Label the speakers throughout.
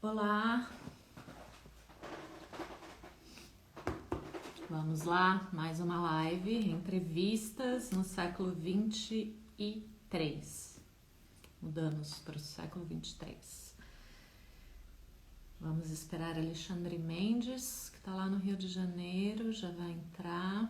Speaker 1: Olá, vamos lá, mais uma live, entrevistas no século 23, mudamos para o século 23. Vamos esperar Alexandre Mendes, que está lá no Rio de Janeiro, já vai entrar.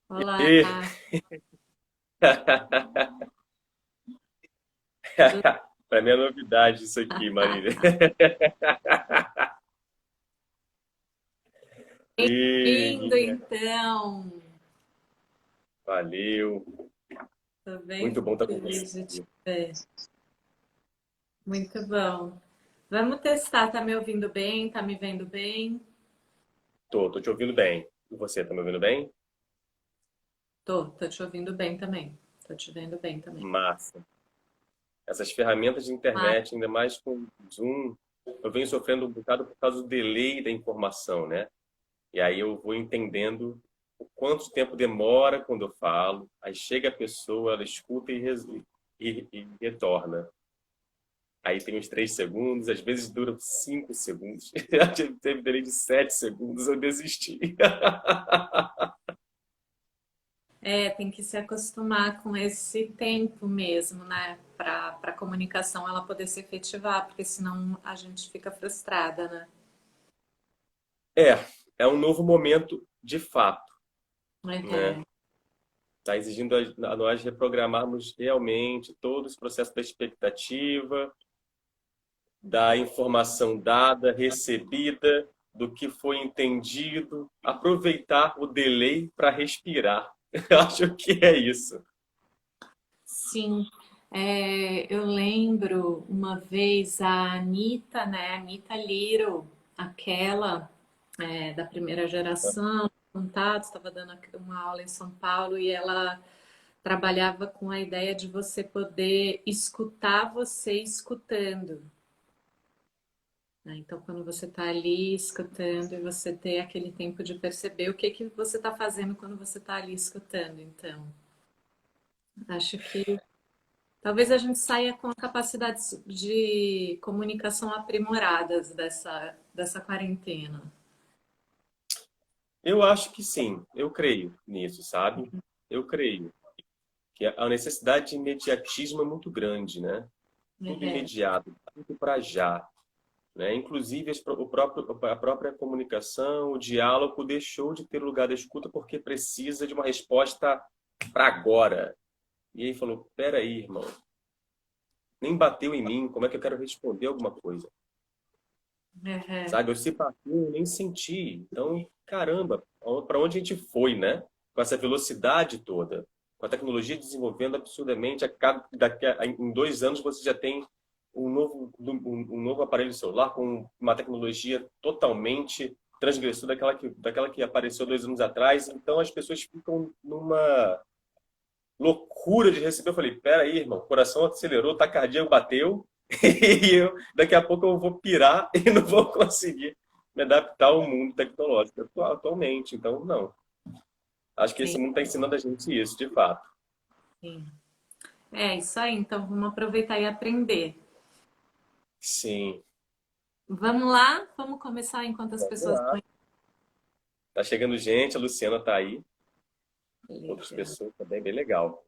Speaker 1: Olá,
Speaker 2: E
Speaker 1: tudo
Speaker 2: para mim é novidade isso aqui, Marília.
Speaker 1: bem-vindo
Speaker 2: E
Speaker 1: então,
Speaker 2: valeu,
Speaker 1: tô bem
Speaker 2: muito bom estar com você.
Speaker 1: feliz de te ver, muito bom. Vamos testar, tá me ouvindo bem, tá me vendo bem?
Speaker 2: Tô te ouvindo bem. E você, tá me ouvindo bem?
Speaker 1: Tô te ouvindo bem também. Tô te vendo bem também.
Speaker 2: Massa. Essas ferramentas de
Speaker 1: Mas,
Speaker 2: internet, ainda mais com Zoom, eu venho sofrendo um bocado por causa do delay da informação, né? E aí eu vou entendendo o quanto tempo demora quando eu falo, aí chega a pessoa, ela escuta e retorna. Aí tem uns 3 segundos, às vezes dura 5 segundos. Teve delay de 7 segundos, eu desisti.
Speaker 1: tem que se acostumar com esse tempo mesmo, né? Para a comunicação ela poder se efetivar, porque senão a gente fica frustrada, né?
Speaker 2: É, é um novo momento de fato, né?
Speaker 1: É,
Speaker 2: Está exigindo a nós reprogramarmos realmente todo esse processo da expectativa, da informação dada, recebida, do que foi entendido, aproveitar o delay para respirar. Eu acho que é isso.
Speaker 1: sim. Eu lembro uma vez a Anitta, né? Anitta Little, aquela da primeira geração, contatos, estava dando uma aula em São Paulo e ela trabalhava com a ideia de você poder escutar você escutando, né? Então, quando você está ali escutando e você ter aquele tempo de perceber o que que você está fazendo quando você está ali escutando. Então, acho que talvez a gente saia com capacidades de comunicação aprimoradas dessa quarentena.
Speaker 2: Eu acho que sim, eu creio nisso, sabe? Eu creio que a necessidade de imediatismo é muito grande, né? Tudo
Speaker 1: É,
Speaker 2: imediato, tudo para já, né? Inclusive a própria comunicação, o diálogo deixou de ter lugar da escuta porque precisa de uma resposta para agora. E aí falou, peraí, irmão, nem bateu em mim, como é que eu quero responder alguma coisa?
Speaker 1: é,
Speaker 2: Sabe? Eu se bateu, eu nem senti. Então, caramba, para onde a gente foi, né? Com essa velocidade toda, com a tecnologia desenvolvendo absurdamente, em 2 anos você já tem um novo aparelho celular com uma tecnologia totalmente transgressora daquela que apareceu 2 anos atrás. Então, as pessoas ficam numa loucura de receber. Eu falei, pera aí, irmão, o coração acelerou, tá cardíaco bateu, e daqui a pouco eu vou pirar e não vou conseguir me adaptar ao mundo tecnológico atualmente. Então, não. Acho que
Speaker 1: sim,
Speaker 2: esse mundo está ensinando a gente isso, de fato.
Speaker 1: sim. É isso aí, então vamos aproveitar e aprender.
Speaker 2: Sim,
Speaker 1: Vamos lá? Vamos começar enquanto as
Speaker 2: vamos
Speaker 1: pessoas
Speaker 2: lá.
Speaker 1: vão.
Speaker 2: Tá chegando gente, a Luciana tá aí, outras
Speaker 1: Legal.
Speaker 2: pessoas também, bem legal.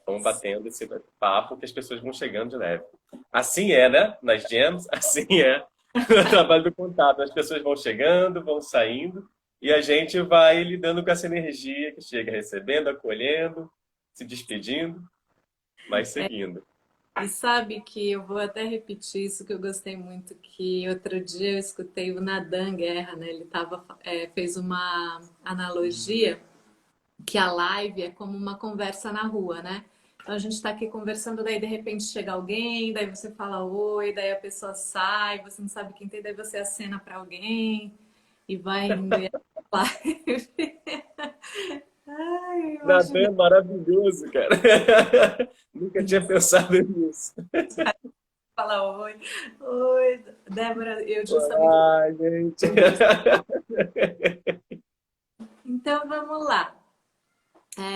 Speaker 2: Vamos batendo esse papo que as pessoas vão chegando de leve. Assim é, né? Nas jams, assim é. O trabalho do contato. As pessoas vão chegando, vão saindo, e a gente vai lidando com essa energia que chega recebendo, acolhendo, se despedindo, mas seguindo.
Speaker 1: E sabe que eu vou até repetir isso que eu gostei muito, que outro dia eu escutei o Nadan Guerra, né? Ele fez uma analogia que a live é como uma conversa na rua, né? Então a gente está aqui conversando, daí de repente chega alguém, daí você fala oi, daí a pessoa sai, você não sabe quem tem, daí você acena para alguém e vai indo e é live. Ai, eu
Speaker 2: Natan
Speaker 1: imaginei
Speaker 2: é maravilhoso, cara. Nunca tinha pensado nisso.
Speaker 1: falar oi. Oi, Débora, eu justamente.
Speaker 2: Ai, gente.
Speaker 1: Então vamos lá.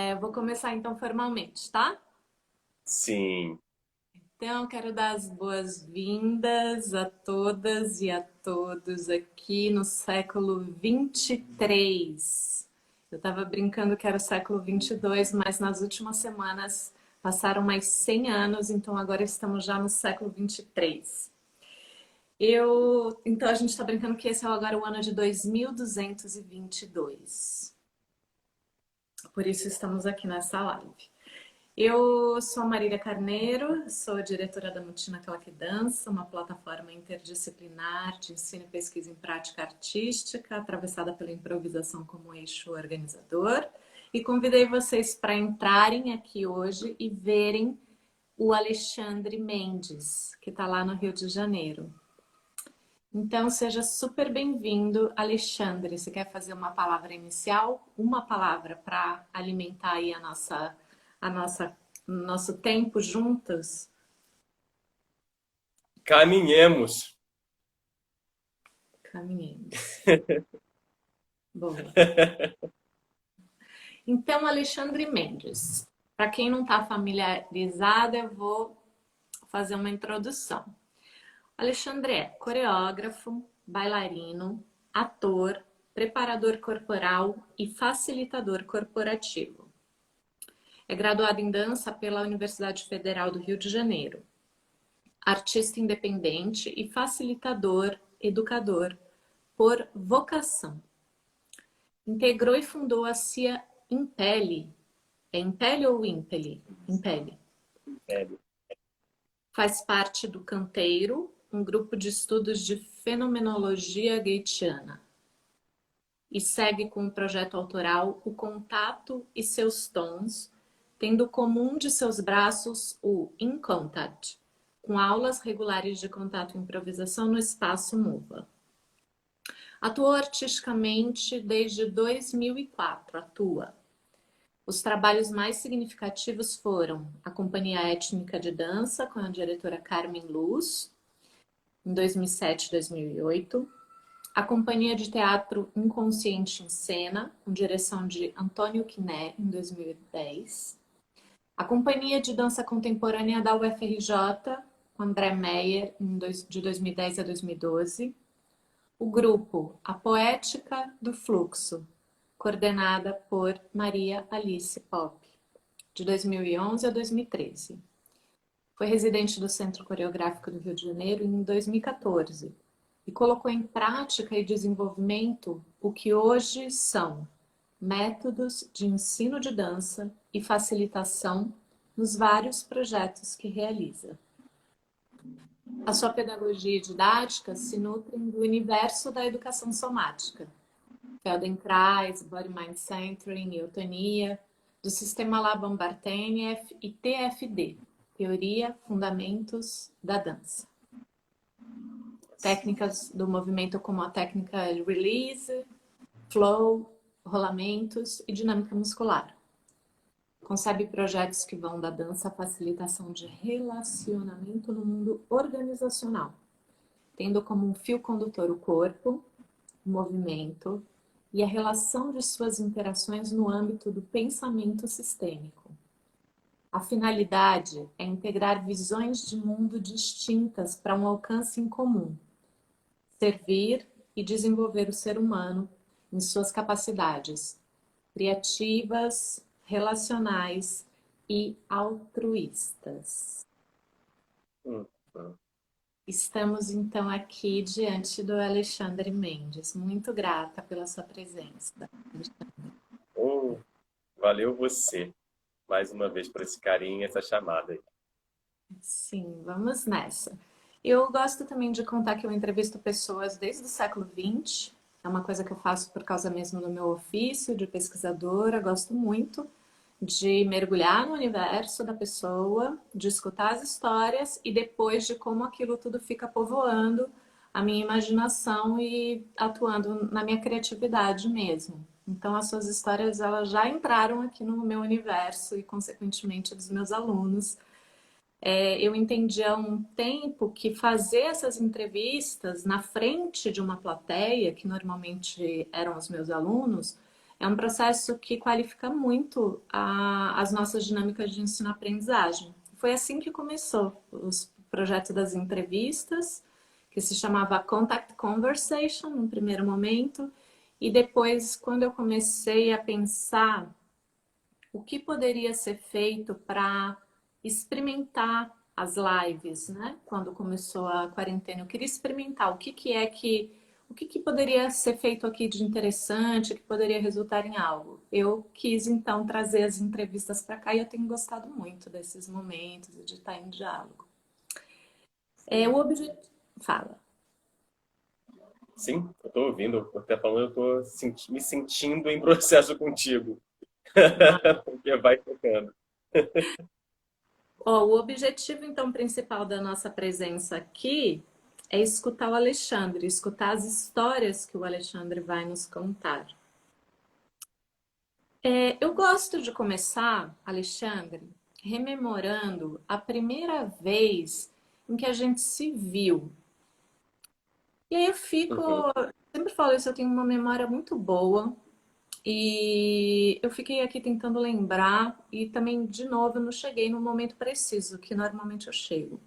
Speaker 1: Eu vou começar então formalmente, tá?
Speaker 2: Sim.
Speaker 1: Então, eu quero dar as boas-vindas a todas e a todos aqui no século 23. Eu estava brincando que era o século 22, mas nas últimas semanas passaram mais 100 anos, então agora estamos já no século 23. Então a gente está brincando que esse é agora o ano de 2222. Por isso estamos aqui nessa live. Eu sou a Marília Carneiro, sou diretora da Mutina Claque Dança, uma plataforma interdisciplinar de ensino e pesquisa em prática artística, atravessada pela improvisação como eixo organizador. E convidei vocês para entrarem aqui hoje e verem o Alexandre Mendes, que está lá no Rio de Janeiro. Então, seja super bem-vindo, Alexandre. Você quer fazer uma palavra inicial? Uma palavra para alimentar aí a nossa, nosso tempo juntos?
Speaker 2: Caminhemos.
Speaker 1: Caminhemos. Boa. Então, Alexandre Mendes. Para quem não está familiarizado, eu vou fazer uma introdução. Alexandre é coreógrafo, bailarino, ator, preparador corporal e facilitador corporativo. É graduado em dança pela Universidade Federal do Rio de Janeiro. Artista independente e facilitador, educador, por vocação. Integrou e fundou a CIA Impele. É Impele ou Impele? Impele.
Speaker 2: Velho.
Speaker 1: Faz parte do Canteiro, um grupo de estudos de fenomenologia geitiana. E segue com o projeto autoral O Contato e Seus Tons, tendo como um de seus braços o In Contact, com aulas regulares de contato e improvisação no Espaço Muva. Atuou artisticamente desde 2004, Os trabalhos mais significativos foram a Companhia Étnica de Dança, com a diretora Carmen Luz, em 2007 e 2008, a Companhia de Teatro Inconsciente em Cena, com direção de Antônio Quiné, em 2010. A Companhia de Dança Contemporânea da UFRJ, com André Meyer, de 2010 a 2012. O grupo A Poética do Fluxo, coordenada por Maria Alice Pop, de 2011 a 2013. Foi residente do Centro Coreográfico do Rio de Janeiro em 2014 e colocou em prática e desenvolvimento o que hoje são métodos de ensino de dança e facilitação nos vários projetos que realiza. A sua pedagogia e didática se nutrem do universo da educação somática, Feldenkrais, Body Mind Centering, Eutonia, do Sistema Laban-Barthénieff e TFD, Teoria, Fundamentos da Dança. Técnicas do movimento como a técnica Release, Flow, rolamentos e dinâmica muscular. Concebe projetos que vão da dança à facilitação de relacionamento no mundo organizacional, tendo como um fio condutor o corpo, o movimento e a relação de suas interações no âmbito do pensamento sistêmico. A finalidade é integrar visões de mundo distintas para um alcance em comum, servir e desenvolver o ser humano em suas capacidades criativas, relacionais e altruístas.
Speaker 2: Hum, hum.
Speaker 1: Estamos então aqui diante do Alexandre Mendes. Muito grata pela sua presença.
Speaker 2: Oh, valeu você, mais uma vez, por esse carinho e essa chamada aí.
Speaker 1: Sim, vamos nessa. Eu gosto também de contar que eu entrevisto pessoas desde o século XX. É uma coisa que eu faço por causa mesmo do meu ofício de pesquisadora. Gosto muito de mergulhar no universo da pessoa, de escutar as histórias e depois de como aquilo tudo fica povoando a minha imaginação e atuando na minha criatividade mesmo. Então, as suas histórias elas já entraram aqui no meu universo e, consequentemente, dos meus alunos. Eu entendi há um tempo que fazer essas entrevistas na frente de uma plateia, que normalmente eram os meus alunos, é um processo que qualifica muito as nossas dinâmicas de ensino-aprendizagem. Foi assim que começou os projetos das entrevistas, que se chamava Contact Conversation, no primeiro momento, e depois, quando eu comecei a pensar o que poderia ser feito para experimentar as lives, né? Quando começou a quarentena, eu queria experimentar o que poderia ser feito aqui de interessante, que poderia resultar em algo. Eu quis então trazer as entrevistas para cá e eu tenho gostado muito desses momentos e de estar em diálogo. O objetivo. Fala.
Speaker 2: Sim, eu estou ouvindo, até falando, eu estou me sentindo em processo contigo. Porque vai tocando.
Speaker 1: O objetivo, então, principal da nossa presença aqui é escutar o Alexandre, escutar as histórias que o Alexandre vai nos contar. Eu gosto de começar, Alexandre, rememorando a primeira vez em que a gente se viu. E aí eu fico,
Speaker 2: Uhum.
Speaker 1: sempre falo isso, eu tenho uma memória muito boa e eu fiquei aqui tentando lembrar e também, de novo, eu não cheguei no momento preciso, que normalmente eu chego.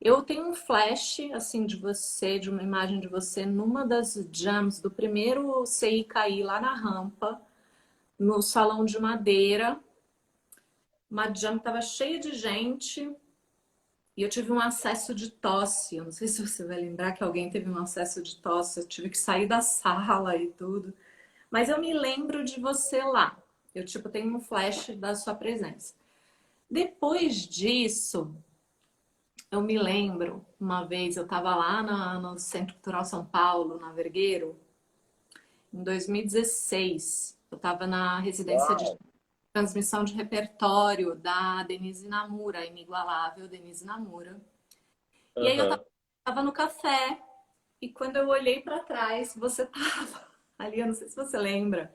Speaker 1: Eu tenho um flash, assim, de você, de uma imagem de você numa das jams do primeiro CIKI lá na rampa, no salão de madeira. Uma jam que estava cheia de gente e eu tive um acesso de tosse. Eu não sei se você vai lembrar que alguém teve um acesso de tosse. Eu tive que sair da sala e tudo. Mas eu me lembro de você lá. Eu, tipo, tenho um flash da sua presença. Depois disso, eu me lembro, uma vez eu estava lá no Centro Cultural São Paulo, na Vergueiro, em 2016. Eu estava na residência de
Speaker 2: Uau!
Speaker 1: transmissão de repertório da Denise Namura, a inigualável Denise Namura. E aí eu
Speaker 2: Aham.
Speaker 1: estava no café e quando eu olhei para trás, você estava ali, eu não sei se você lembra.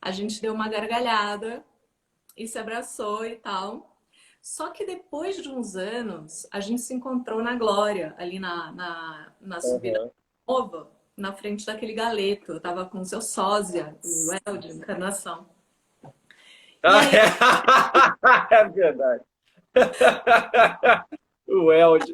Speaker 1: A gente deu uma gargalhada e se abraçou e tal. Só que depois de uns anos, a gente se encontrou na Glória, ali na subida
Speaker 2: Aham.
Speaker 1: nova, na frente daquele galeto. Eu tava com o seu sósia, o El de Encarnação. E
Speaker 2: Ah,
Speaker 1: aí,
Speaker 2: é, é verdade. O Elde.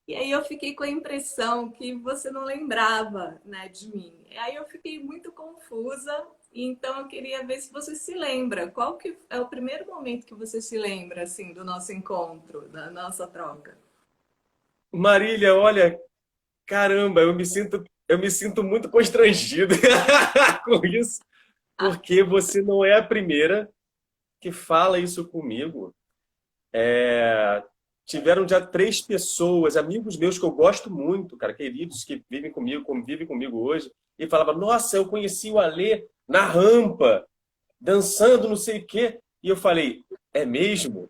Speaker 1: e aí eu fiquei com a impressão que você não lembrava, né, de mim. E aí eu fiquei muito confusa, e então eu queria ver se você se lembra. Qual que é o primeiro momento que você se lembra, assim, do nosso encontro, da nossa troca?
Speaker 2: Marília, olha, caramba, eu me sinto muito constrangido com isso,
Speaker 1: Ah,
Speaker 2: porque você não é a primeira que fala isso comigo. Tiveram já três pessoas, amigos meus que eu gosto muito, cara, queridos, que vivem comigo, convivem comigo hoje, e falava, nossa, eu conheci o Alê na rampa, dançando não sei o quê. E eu falei, é mesmo?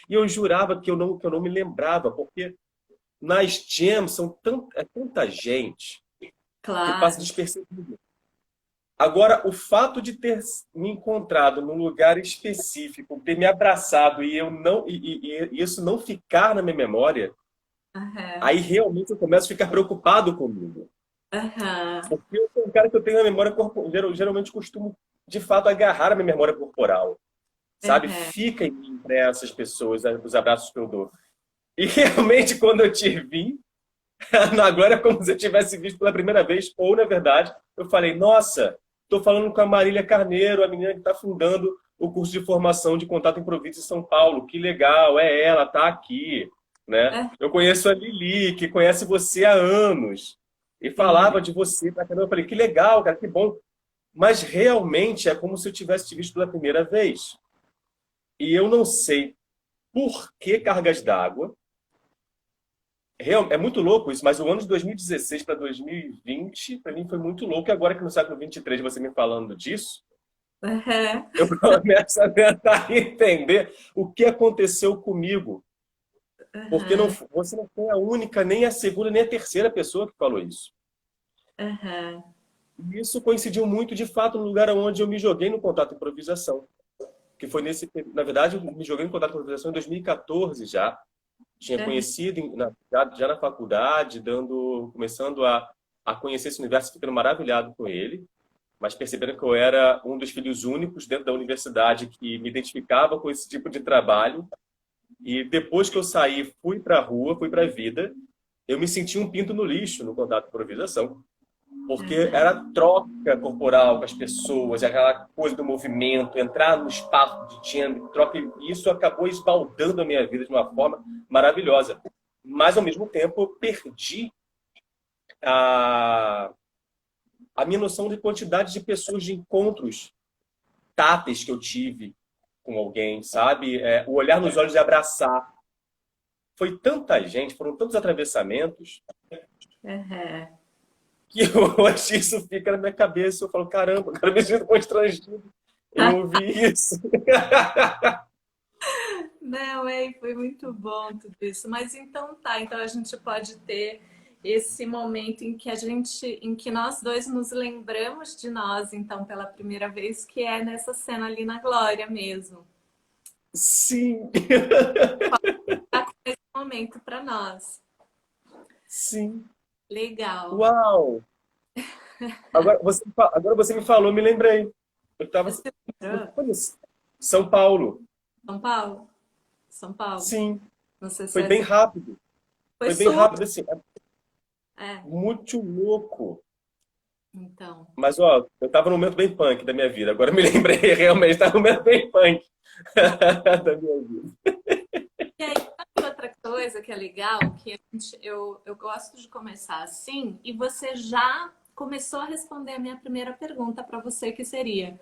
Speaker 2: E eu jurava que eu não me lembrava, porque nas jams é tanta gente que passa
Speaker 1: claro.
Speaker 2: despercebido. Agora, o fato de ter me encontrado num lugar específico, ter me abraçado e eu não e isso não ficar na minha memória,
Speaker 1: Aham,
Speaker 2: aí realmente eu começo a ficar preocupado comigo.
Speaker 1: aham.
Speaker 2: Porque eu sou um cara que eu tenho a memória corporal, geralmente costumo de fato agarrar a minha memória corporal. sabe? Fica em mim para essas pessoas, os abraços que eu dou. E realmente, quando eu te vi, na Glória, é como se eu tivesse visto pela primeira vez, ou, na verdade, eu falei, nossa, estou falando com a Marília Carneiro, a menina que está fundando o curso de formação de contato improviso em São Paulo. Que legal, é ela, tá aqui, né?
Speaker 1: É,
Speaker 2: Eu conheço a Lili, que conhece você há anos, e
Speaker 1: sim.
Speaker 2: falava de você pra caramba. Eu falei, que legal, cara, que bom. Mas realmente é como se eu tivesse te visto pela primeira vez. E eu não sei por que cargas d'água. É muito louco isso, mas o ano de 2016 para 2020, para mim foi muito louco. E agora que no século 23 você me falando disso,
Speaker 1: Aham,
Speaker 2: eu começo a tentar entender o que aconteceu comigo. Porque não,
Speaker 1: aham,
Speaker 2: você não foi a única, nem a segunda, nem a terceira pessoa que falou isso.
Speaker 1: aham,
Speaker 2: E isso coincidiu muito, de fato, no lugar onde eu me joguei no contato improvisação. Que foi nesse, na verdade, eu me joguei no contato improvisação em 2014 já. Tinha
Speaker 1: aham,
Speaker 2: conhecido já na faculdade, começando a conhecer esse universo, ficando maravilhado com ele, mas percebendo que eu era um dos filhos únicos dentro da universidade que me identificava com esse tipo de trabalho. E depois que eu saí, fui para a rua, fui para a vida, eu me senti um pinto no lixo no contato improvisação. Porque
Speaker 1: aham,
Speaker 2: era troca corporal com as pessoas, aquela coisa do movimento, entrar no espaço de timbre, troca, e isso acabou esbaldando a minha vida de uma forma maravilhosa. Mas, ao mesmo tempo, eu perdi a, a minha noção de quantidade de pessoas, de encontros táteis que eu tive com alguém, sabe? O olhar nos olhos e abraçar. Foi tanta gente, foram tantos atravessamentos,
Speaker 1: aham.
Speaker 2: que hoje isso fica na minha cabeça. Eu falo, caramba, cara, me sinto constrangido. Eu ouvi isso.
Speaker 1: Não, foi muito bom tudo isso. Mas então tá, então a gente pode ter esse momento em que em que nós dois nos lembramos de nós, então, pela primeira vez, que é nessa cena ali na Glória mesmo.
Speaker 2: Sim,
Speaker 1: Tá com esse momento para nós.
Speaker 2: sim.
Speaker 1: Legal.
Speaker 2: Uau! Agora você me falou, me lembrei. Eu estava.
Speaker 1: Você lembrou?
Speaker 2: São Paulo.
Speaker 1: São Paulo? São Paulo.
Speaker 2: Sim,
Speaker 1: Não sei se
Speaker 2: foi
Speaker 1: é
Speaker 2: bem
Speaker 1: assim.
Speaker 2: rápido.
Speaker 1: Foi
Speaker 2: Foi bem
Speaker 1: super.
Speaker 2: rápido, assim. É
Speaker 1: É,
Speaker 2: muito louco.
Speaker 1: então.
Speaker 2: Mas, ó, eu estava num momento bem punk da minha vida. Agora eu me lembrei, realmente, estava num momento bem punk da minha vida.
Speaker 1: E aí, sabe outra coisa que é legal, que eu gosto de começar assim, e você já começou a responder a minha primeira pergunta para você, que seria: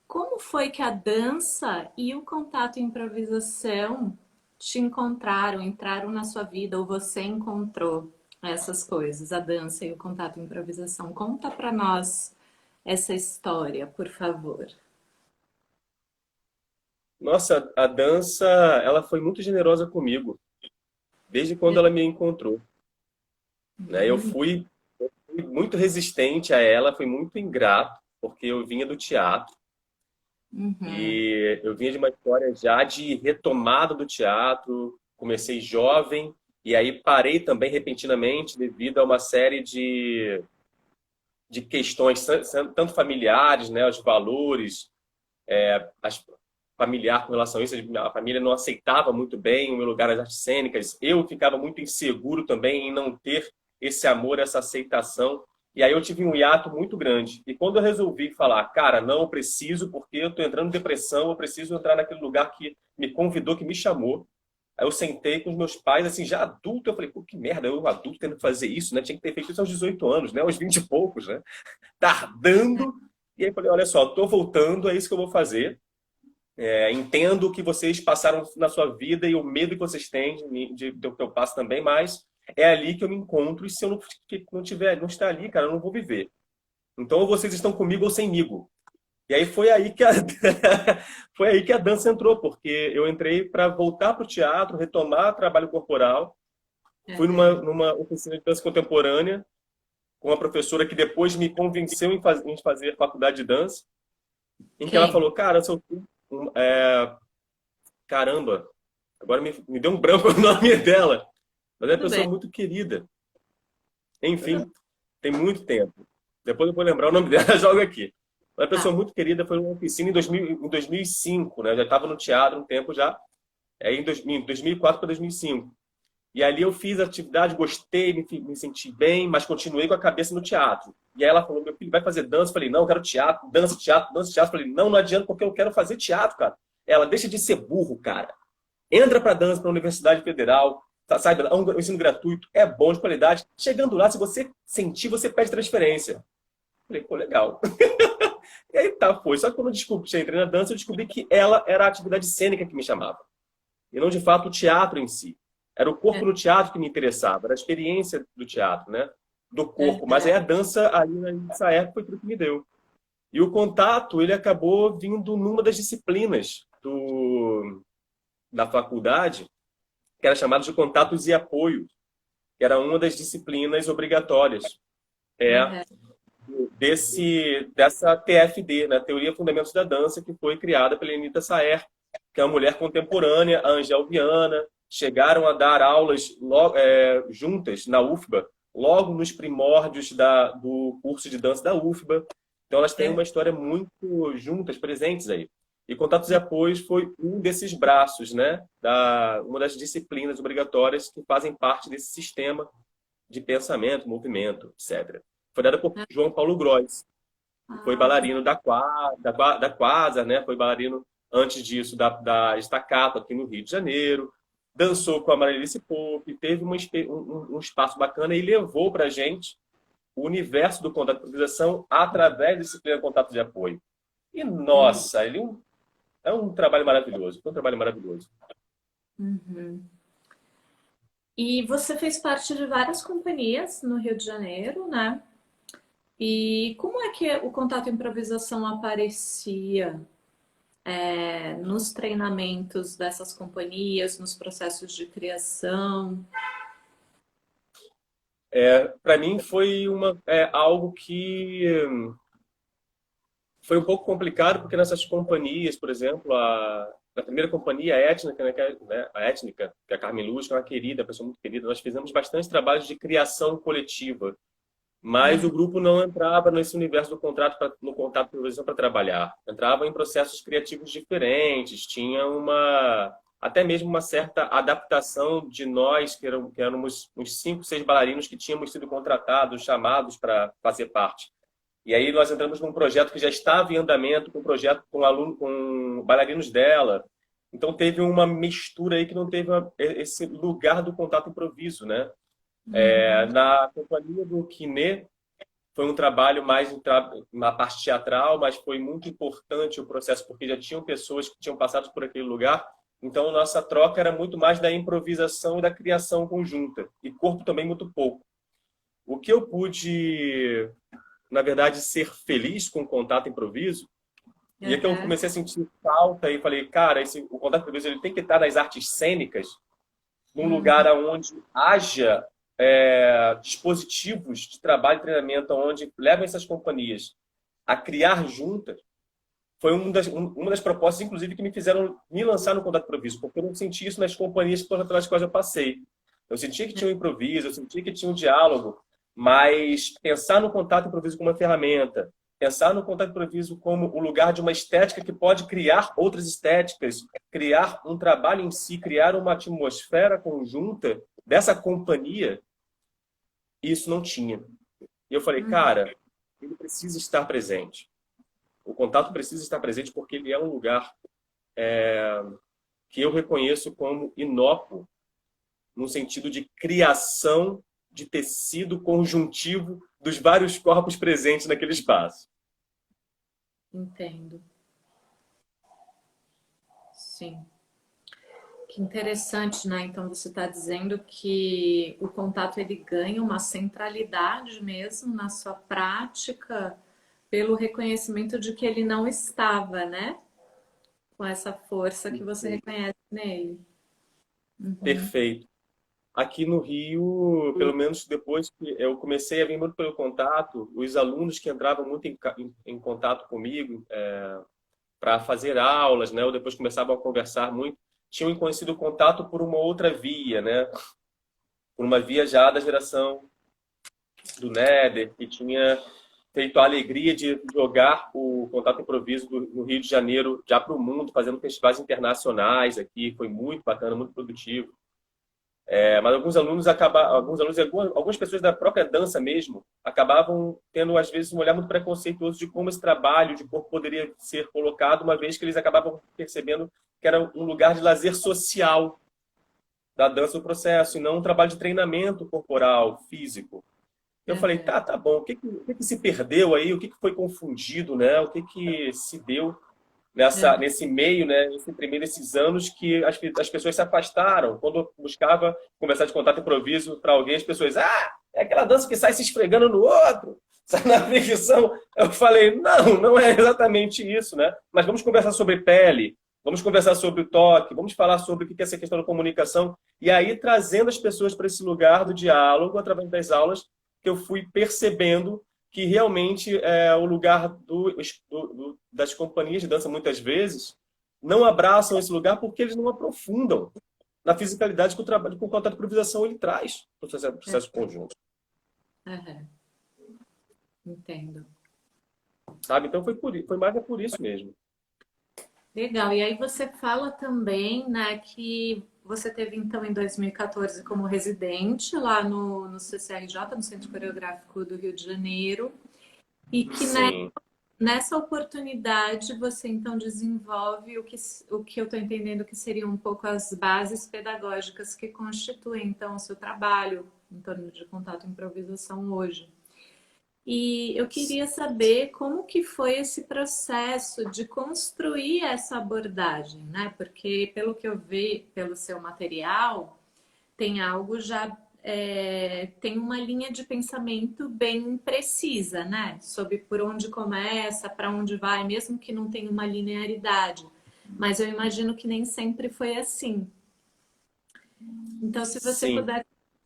Speaker 1: como foi que a dança e o contato e improvisação te encontraram, entraram na sua vida, ou você encontrou essas coisas, a dança e o contato e improvisação? Conta para nós essa história, por favor.
Speaker 2: Nossa, a dança, ela foi muito generosa comigo, desde quando ela me encontrou, né? Eu fui muito resistente a ela, fui muito ingrato, porque eu vinha do teatro
Speaker 1: Uhum,
Speaker 2: e eu vinha de uma história já de retomada do teatro. Comecei jovem e aí parei também repentinamente devido a uma série de questões, tanto familiares, né, os valores, as familiar com relação a isso. A família não aceitava muito bem o meu lugar nas artes cênicas. Eu ficava muito inseguro também em não ter esse amor, essa aceitação. E aí eu tive um hiato muito grande. E quando eu resolvi falar, cara, não, eu preciso, porque eu estou entrando em depressão, eu preciso entrar naquele lugar que me convidou, que me chamou. Aí eu sentei com os meus pais, assim, já adulto, eu falei, pô, que merda, eu adulto tendo que fazer isso, né? Tinha que ter feito isso aos 18 anos, né? Aos 20 e poucos, né? Tardando. E aí eu falei, olha só, tô voltando, é isso que eu vou fazer. Entendo o que vocês passaram na sua vida e o medo que vocês têm do que eu passo também, mas é ali que eu me encontro e se eu não tiver, não estar ali, cara, eu não vou viver. Então, ou vocês estão comigo ou semigo. E aí foi aí que a, foi aí que a dança entrou, porque eu entrei para voltar para o teatro, retomar trabalho corporal. Fui
Speaker 1: uhum.
Speaker 2: numa oficina de dança contemporânea com uma professora que depois me convenceu em fazer faculdade de dança, em que ela
Speaker 1: Quem?
Speaker 2: falou, cara, seu filho, caramba, agora me deu um branco o nome dela. Mas é uma
Speaker 1: Tudo
Speaker 2: pessoa
Speaker 1: bem,
Speaker 2: muito querida.
Speaker 1: tudo
Speaker 2: Enfim, tem muito tempo. Depois eu vou lembrar o nome dela, joga aqui. Uma
Speaker 1: Tá.
Speaker 2: pessoa muito querida foi uma oficina em 2005, né? Eu já estava no teatro um tempo já, em 2004 para 2005. E ali eu fiz a atividade, gostei, me senti bem, mas continuei com a cabeça no teatro. E aí ela falou, meu filho, vai fazer dança? Eu falei, não, eu quero teatro, dança, teatro, dança, teatro. Eu falei, não, não adianta porque eu quero fazer teatro, cara. Ela, deixa de ser burro, cara. Entra para dança para a Universidade Federal, sabe? É um ensino gratuito, é bom, de qualidade. Chegando lá, se você sentir, você pede transferência. Eu falei, pô, legal. E aí tá, foi. Só que quando eu descobri, entrei na dança, eu descobri que ela era a atividade cênica que me chamava. E não, de fato, o teatro em si. Era o corpo
Speaker 1: É,
Speaker 2: no teatro que me interessava, era a experiência do teatro, né? Do corpo. Mas aí
Speaker 1: é,
Speaker 2: a dança, ali nessa época, foi tudo que me deu. E o contato, ele acabou vindo numa das disciplinas da faculdade, que era chamada de contatos e apoio, que era uma das disciplinas obrigatórias. É
Speaker 1: é,
Speaker 2: dessa TFD, né? Teoria Fundamentos da Dança, que foi criada pela Anita Saer, que é uma mulher contemporânea, a Angel Viana, chegaram a dar aulas juntas na UFBA, logo nos primórdios do curso de dança da UFBA. Então elas têm
Speaker 1: é,
Speaker 2: uma história muito juntas, presentes aí. E Contatos e Apoios foi um desses braços, né? Uma das disciplinas obrigatórias que fazem parte desse sistema de pensamento, movimento, etc. Foi dada por
Speaker 1: é.
Speaker 2: João Paulo Gross, que foi
Speaker 1: Ah, que
Speaker 2: bailarino da Quasar, né? Foi bailarino antes disso da Estacato aqui no Rio de Janeiro. Dançou com a Marilice Pope, teve um espaço bacana e levou para a gente o universo do contato de improvisação através da disciplina de contato de apoio. E,
Speaker 1: entendi.
Speaker 2: nossa, é um trabalho maravilhoso. Foi um trabalho maravilhoso.
Speaker 1: Uhum. E você fez parte de várias companhias no Rio de Janeiro, né? E como é que o contato improvisação aparecia nos treinamentos dessas companhias, nos processos de criação?
Speaker 2: Para mim foi algo que foi um pouco complicado, porque nessas companhias, por exemplo, a primeira companhia, a Étnica, né, a Étnica, que é a Carmen Luz, que é uma querida, uma pessoa muito querida, nós fizemos bastante trabalho de criação coletiva, mas o
Speaker 1: Aham,
Speaker 2: grupo não entrava nesse universo do contrato no contato de improvisação para trabalhar. Entrava em processos criativos diferentes, tinha até mesmo uma certa adaptação de nós, que éramos uns 5, 6 bailarinos que tínhamos sido contratados, chamados para fazer parte. E aí nós entramos num projeto que já estava em andamento, com um projeto com bailarinos dela. Então teve uma mistura aí que não teve esse lugar do contato improviso, né?
Speaker 1: uhum,
Speaker 2: Na companhia do Quiné, foi um trabalho mais na parte teatral, mas foi muito importante o processo, porque já tinham pessoas que tinham passado por aquele lugar. Então, nossa troca era muito mais da improvisação e da criação conjunta. E corpo também muito pouco. O que eu pude, na verdade, ser feliz com o contato improviso, e é que eu
Speaker 1: aham,
Speaker 2: comecei a sentir falta e falei, cara, o contato improviso ele tem que estar nas artes cênicas, num lugar
Speaker 1: uhum,
Speaker 2: onde haja dispositivos de trabalho e treinamento onde levam essas companhias a criar juntas, foi uma das propostas, inclusive, que me fizeram me lançar no contato improviso, porque eu não senti isso nas companhias pelas quais eu passei. Eu sentia que tinha um improviso, eu sentia que tinha um diálogo, mas pensar no contato improviso como uma ferramenta, pensar no contato improviso como o lugar de uma estética que pode criar outras estéticas, criar um trabalho em si, criar uma atmosfera conjunta dessa companhia, isso não tinha. E eu falei,
Speaker 1: uhum,
Speaker 2: cara, ele precisa estar presente. O contato precisa estar presente porque ele é um lugar que eu reconheço como inócuo, no sentido de criação de tecido conjuntivo dos vários corpos presentes naquele espaço.
Speaker 1: entendo. Sim. Que interessante, né? Então você está dizendo que o contato ele ganha uma centralidade mesmo na sua prática pelo reconhecimento de que ele não estava, né? Com essa força que você reconhece nele. Uhum.
Speaker 2: Perfeito. Aqui no Rio, pelo menos depois que eu comecei a vir muito pelo contato, os alunos que entravam muito em contato comigo para fazer aulas, né, ou depois começavam a conversar muito, tinham conhecido o contato por uma outra via, né, por uma via já da geração do Néder, que tinha feito a alegria de jogar o Contato Improviso no Rio de Janeiro já para o mundo, fazendo festivais internacionais aqui. Foi muito bacana, muito produtivo. Mas algumas pessoas da própria dança mesmo acabavam tendo, às vezes, um olhar muito preconceituoso de como esse trabalho de corpo poderia ser colocado, uma vez que eles acabavam percebendo que era um lugar de lazer social da dança do processo, e não um trabalho de treinamento corporal, físico. Eu falei,
Speaker 1: Uhum.
Speaker 2: tá bom, o que se perdeu aí, o que foi confundido, né? O que se deu
Speaker 1: Uhum.
Speaker 2: nesse meio, né, nesses anos que as pessoas se afastaram. Quando eu buscava conversar de contato improviso para alguém, as pessoas, é aquela dança que sai se esfregando no outro, sai na fricção. Eu falei, não, não é exatamente isso, né? Mas vamos conversar sobre pele, vamos conversar sobre o toque, vamos falar sobre o que é essa questão da comunicação. E aí, trazendo as pessoas para esse lugar do diálogo, através das aulas, que eu fui percebendo que realmente o lugar das companhias de dança, muitas vezes, não abraçam esse lugar porque eles não aprofundam na fisicalidade que o trabalho com contato de improvisação ele traz para o processo conjunto.
Speaker 1: Uhum. Entendo.
Speaker 2: Sabe? Então foi mais por isso mesmo.
Speaker 1: Legal. E aí você fala também, né, que você teve então em 2014 como residente lá no CCRJ, no Centro Coreográfico do Rio de Janeiro, e que
Speaker 2: Sim,
Speaker 1: nessa oportunidade você então desenvolve o que eu estou entendendo que seriam um pouco as bases pedagógicas que constituem então o seu trabalho em torno de contato e improvisação hoje. E eu queria saber como que foi esse processo de construir essa abordagem, né? Porque pelo que eu vi pelo seu material, tem algo já tem uma linha de pensamento bem precisa, né? Sobre por onde começa, para onde vai, mesmo que não tenha uma linearidade. Mas eu imagino que nem sempre foi assim. Então, se você
Speaker 2: sim.
Speaker 1: puder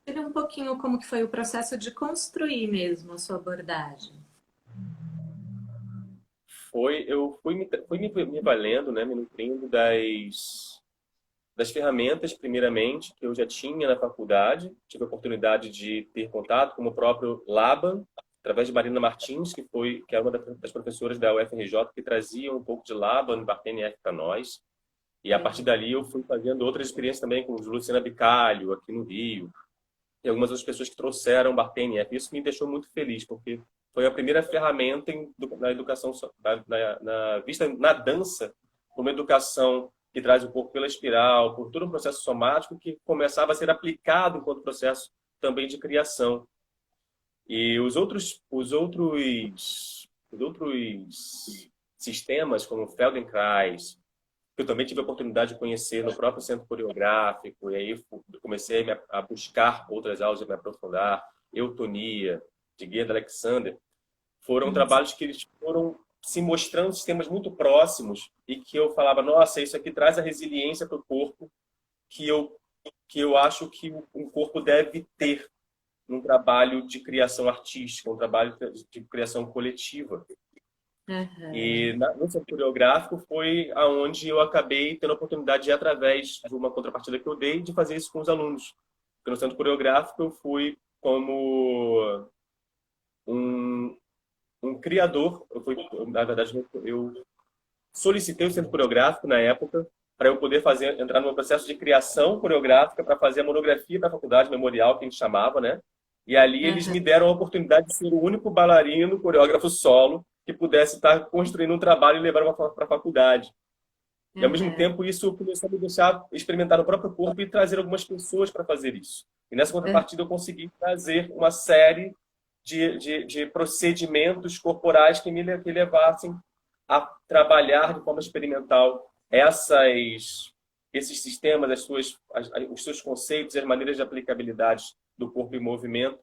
Speaker 1: dizer um pouquinho como que foi o processo de construir mesmo a sua abordagem.
Speaker 2: Eu fui me valendo, né, me nutrindo das ferramentas, primeiramente, que eu já tinha na faculdade. Tive a oportunidade de ter contato com o próprio Laban, através de Marina Martins, que é uma das professoras da UFRJ, que trazia um pouco de Laban, Bartenier para nós. E a partir dali eu fui fazendo outras experiências também com Luciana Bicalho, aqui no Rio, e algumas outras pessoas que trouxeram Bartenier. Isso me deixou muito feliz, porque foi a primeira ferramenta na educação, vista na dança, uma educação que traz o corpo pela espiral, por todo um processo somático que começava a ser aplicado enquanto processo também de criação. E os outros sistemas, como o Feldenkrais, que eu também tive a oportunidade de conhecer no próprio centro coreográfico, e aí eu comecei a buscar outras aulas e me aprofundar, Eutonia, de Gueda Alexander, foram trabalhos que eles foram se mostrando sistemas muito próximos e que eu falava, nossa, isso aqui traz a resiliência para o corpo que eu, que eu acho que um corpo deve ter num trabalho de criação artística, um trabalho de criação coletiva.
Speaker 1: Uhum.
Speaker 2: E no centro coreográfico foi aonde eu acabei tendo a oportunidade de, através de uma contrapartida que eu dei, de fazer isso com os alunos. Porque no centro coreográfico eu fui como um, um criador. Na verdade, eu solicitei o centro coreográfico na época para eu poder entrar no processo de criação coreográfica para fazer a monografia da faculdade memorial, que a gente chamava, né? E ali eles
Speaker 1: Uhum.
Speaker 2: me deram a oportunidade de ser o único bailarino, coreógrafo solo, que pudesse estar construindo um trabalho e levar para a faculdade. E, ao mesmo
Speaker 1: Uhum.
Speaker 2: tempo, isso começou a me deixar experimentar no próprio corpo e trazer algumas pessoas para fazer isso. E nessa contrapartida, eu consegui trazer uma série de procedimentos corporais que levassem a trabalhar de forma experimental esses sistemas, os seus conceitos e as maneiras de aplicabilidade do corpo em movimento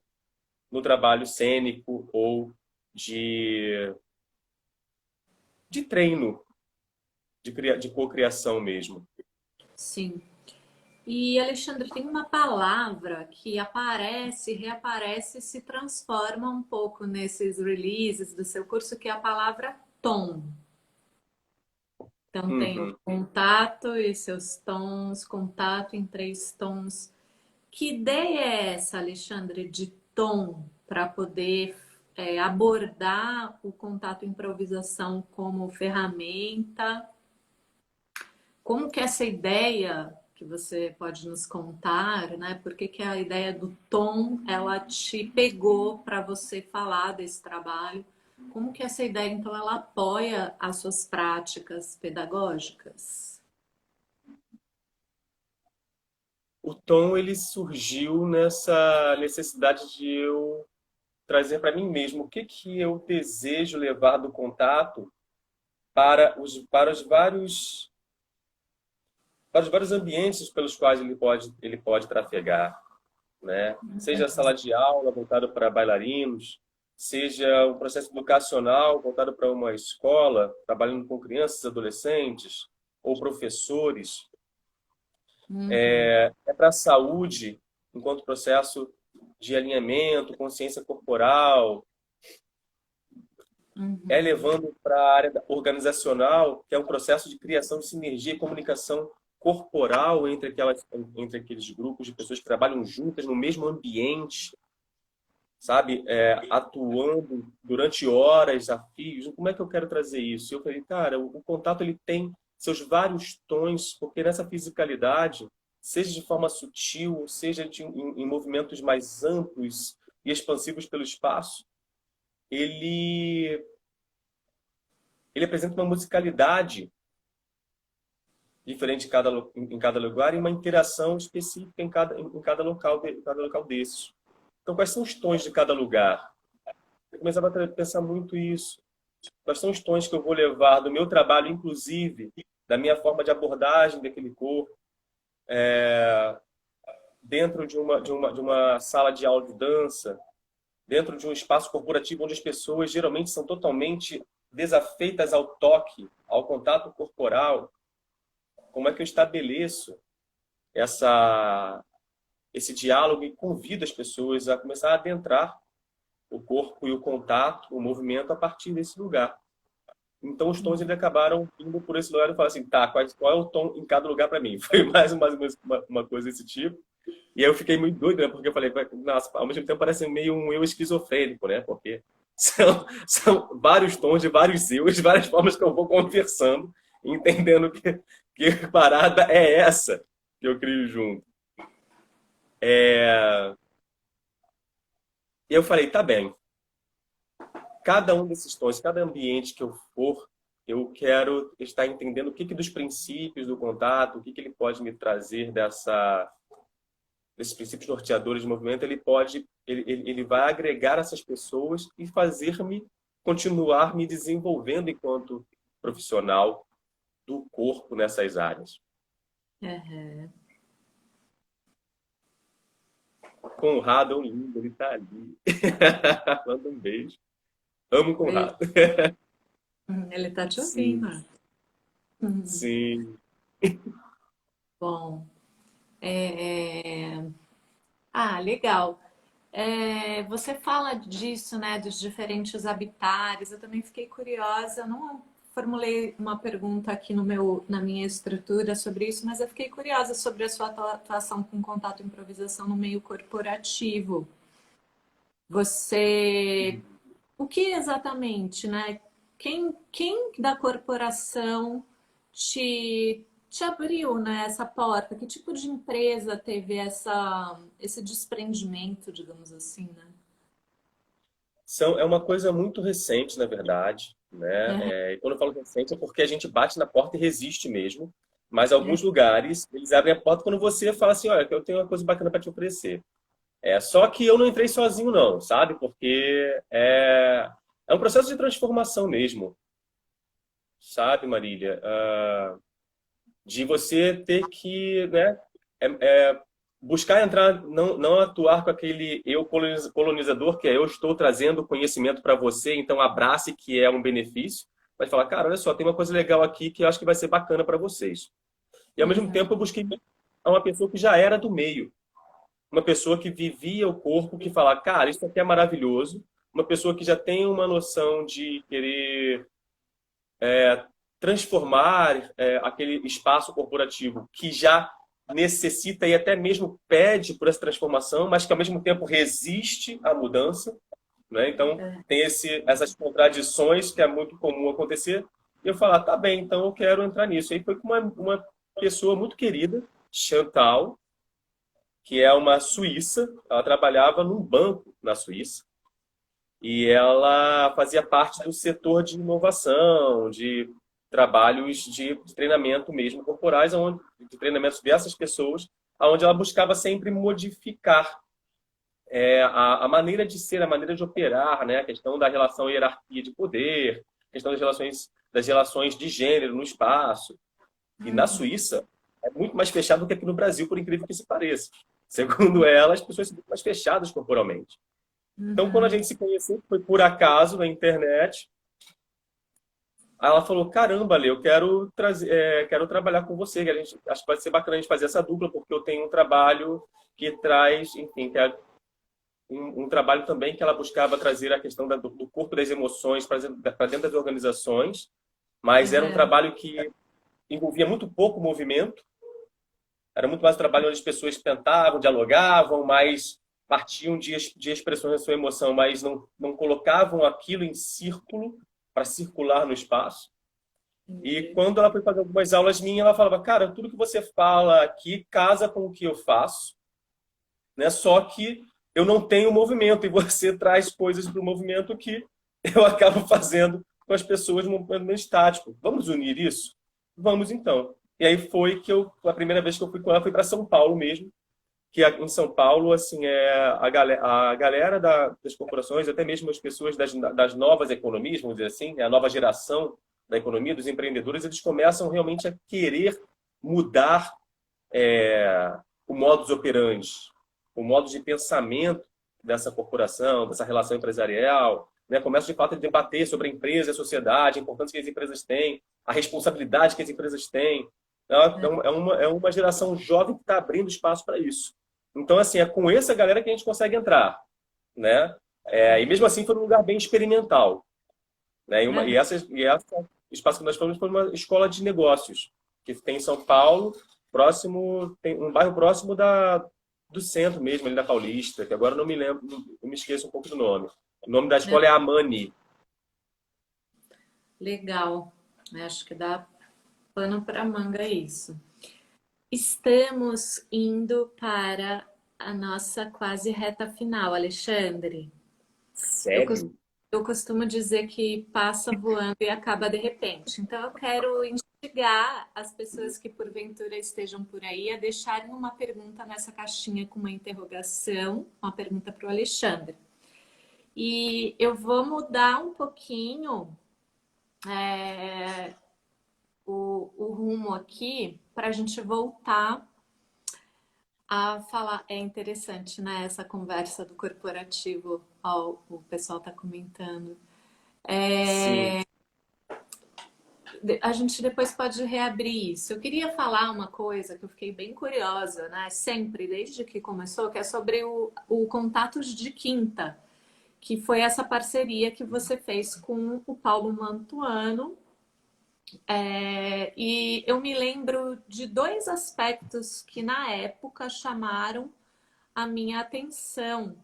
Speaker 2: no trabalho cênico ou de treino, de cocriação mesmo.
Speaker 1: Sim. E Alexandre, tem uma palavra que aparece, reaparece e se transforma um pouco nesses releases do seu curso, que é a palavra tom. Então tem o
Speaker 2: Uhum.
Speaker 1: contato e seus tons, contato em três tons. Que ideia é essa, Alexandre, de tom para poder abordar o contato improvisação como ferramenta? Como que essa ideia que você pode nos contar, né? Por que que a ideia do tom ela te pegou para você falar desse trabalho? Como que essa ideia então ela apoia as suas práticas pedagógicas?
Speaker 2: O tom ele surgiu nessa necessidade de eu trazer para mim mesmo o que que eu desejo levar do contato para os vários ambientes pelos quais ele pode trafegar, né? Seja a sala de aula voltada para bailarinos, seja um processo educacional voltado para uma escola, trabalhando com crianças, adolescentes ou professores.
Speaker 1: Uhum,
Speaker 2: É para a saúde, enquanto processo de alinhamento, consciência corporal, é
Speaker 1: uhum,
Speaker 2: levando para a área organizacional, que é um processo de criação de sinergia e comunicação corporal entre aqueles grupos de pessoas que trabalham juntas no mesmo ambiente, sabe? Atuando durante horas, a fios. Como é que eu quero trazer isso? Eu falei, cara, o contato ele tem seus vários tons, porque nessa fisicalidade, seja de forma sutil, seja em movimentos mais amplos e expansivos pelo espaço, ele, ele apresenta uma musicalidade diferente em cada lugar e uma interação específica em cada local desses. Então, quais são os tons de cada lugar? Eu começava a pensar muito isso. Quais são os tons que eu vou levar do meu trabalho, inclusive, da minha forma de abordagem daquele corpo, dentro de uma sala de aula de dança, dentro de um espaço corporativo onde as pessoas geralmente são totalmente desafeitas ao toque, ao contato corporal. Como é que eu estabeleço esse diálogo e convido as pessoas a começar a adentrar o corpo e o contato, o movimento a partir desse lugar. Então os tons eles acabaram indo por esse lugar e falaram assim, tá, qual é o tom em cada lugar para mim? Foi mais ou menos uma coisa desse tipo. E aí eu fiquei muito doido, né? Porque eu falei, nossa, ao mesmo tempo parece meio um eu esquizofrênico, né? Porque são vários tons de vários eus, de várias formas que eu vou conversando, entendendo que parada é essa que eu crio junto. E eu falei, tá bem, cada um desses tons, cada ambiente que eu for, eu quero estar entendendo o que dos princípios do contato, o que ele pode me trazer desses princípios norteadores de movimento, ele vai agregar essas pessoas e fazer-me continuar me desenvolvendo enquanto profissional do corpo nessas áreas.
Speaker 1: uhum.
Speaker 2: Conrado é um lindo, ele tá ali. Manda um beijo. Amo o
Speaker 1: Beijo.
Speaker 2: Conrado.
Speaker 1: Ele tá te ouvindo.
Speaker 2: Sim,
Speaker 1: Uhum.
Speaker 2: sim.
Speaker 1: Bom, é, legal. Você fala disso, né, dos diferentes habitares. Eu também fiquei curiosa. Eu não formulei uma pergunta aqui na minha estrutura sobre isso, mas eu fiquei curiosa sobre a sua atuação com contato e improvisação no meio corporativo. Você, o que exatamente, né? Quem da corporação te abriu, né, essa porta? Que tipo de empresa teve esse desprendimento, digamos assim, né?
Speaker 2: É uma coisa muito recente, na verdade, né?
Speaker 1: É,
Speaker 2: E quando eu falo recente é porque a gente bate na porta e resiste mesmo. Mas
Speaker 1: é,
Speaker 2: alguns lugares, eles abrem a porta quando você fala assim, olha, eu tenho uma coisa bacana para te oferecer. Só que eu não entrei sozinho não, sabe? Porque é um processo de transformação mesmo, sabe, Marília? De você ter que, né, é, é, buscar entrar, não atuar com aquele eu colonizador, que é eu estou trazendo conhecimento para você, então abrace que é um benefício, mas falar, cara, olha só, tem uma coisa legal aqui que eu acho que vai ser bacana para vocês. E ao mesmo tempo eu busquei uma pessoa que já era do meio, uma pessoa que vivia o corpo, que fala, cara, isso aqui é maravilhoso, uma pessoa que já tem uma noção de querer transformar aquele espaço corporativo que já necessita e até mesmo pede por essa transformação, mas que ao mesmo tempo resiste à mudança. né? Então,
Speaker 1: É.
Speaker 2: tem essas contradições que é muito comum acontecer. E eu falar, tá bem, então eu quero entrar nisso. Aí foi com uma pessoa muito querida, Chantal, que é uma suíça. Ela trabalhava num banco na Suíça. E ela fazia parte do setor de inovação, de trabalhos de treinamento mesmo corporais, de treinamentos dessas pessoas, onde ela buscava sempre modificar a maneira de ser, a maneira de operar, né? A questão da relação hierarquia de poder, a questão das relações de gênero no espaço. E na
Speaker 1: Uhum.
Speaker 2: Suíça é muito mais fechado do que aqui no Brasil, por incrível que se pareça. Segundo ela, as pessoas são muito mais fechadas corporalmente. Então, quando a
Speaker 1: Uhum.
Speaker 2: gente se conheceu, foi por acaso na internet. Aí ela falou: Caramba, Lê, eu quero quero trabalhar com você. Que acho que vai ser bacana a gente fazer essa dupla, porque eu tenho um trabalho que traz, enfim, que é um trabalho também que ela buscava trazer a questão do corpo das emoções para dentro das organizações, mas era um
Speaker 1: Uhum.
Speaker 2: trabalho que envolvia muito pouco movimento. Era muito mais um trabalho onde as pessoas tentavam, dialogavam, mas partiam de expressões da sua emoção, mas não colocavam aquilo em círculo para circular no espaço. E
Speaker 1: Entendi.
Speaker 2: quando ela foi fazer algumas aulas minhas, ela falava: Cara, tudo que você fala aqui casa com o que eu faço, né? Só que eu não tenho movimento e você traz coisas para o movimento que eu acabo fazendo com as pessoas no movimento estático. Vamos unir isso? Vamos então. E aí foi a primeira vez que eu fui com ela foi para São Paulo mesmo, que em São Paulo, assim, a galera das corporações, até mesmo as pessoas das novas economias, vamos dizer assim, a nova geração da economia, dos empreendedores, eles começam realmente a querer mudar o modus operandi, o modo de pensamento dessa corporação, dessa relação empresarial, né? Começa de fato a debater sobre a empresa, a sociedade, a importância que as empresas têm, a responsabilidade que as empresas têm. É uma geração jovem que está abrindo espaço para isso. Então, assim, é com essa galera que a gente consegue entrar, né? E mesmo assim foi um lugar bem experimental, né? E esse espaço que nós fomos foi uma escola de negócios que tem em São Paulo, tem um bairro próximo do centro mesmo, ali da Paulista, que agora eu não me lembro, eu me esqueço um pouco do nome. O nome da
Speaker 1: Uhum.
Speaker 2: escola é Amani.
Speaker 1: Legal. Acho que dá pano para manga isso. Estamos indo para a nossa quase reta final, Alexandre. Eu, cos-
Speaker 2: Sério?
Speaker 1: eu costumo dizer que passa voando e acaba de repente. Então, eu quero instigar as pessoas que porventura estejam por aí a deixarem uma pergunta nessa caixinha com uma interrogação, uma pergunta para o Alexandre. E eu vou mudar um pouquinho é, o rumo aqui para a gente voltar a falar. É interessante, né? Essa conversa do corporativo, ó, o pessoal está comentando.
Speaker 2: Sim.
Speaker 1: A gente depois pode reabrir isso. Eu queria falar uma coisa que eu fiquei bem curiosa, né? Sempre, desde que começou, que é sobre o Contatos de Quinta, que foi essa parceria que você fez com o Paulo Mantuano. E eu me lembro de dois aspectos que na época chamaram a minha atenção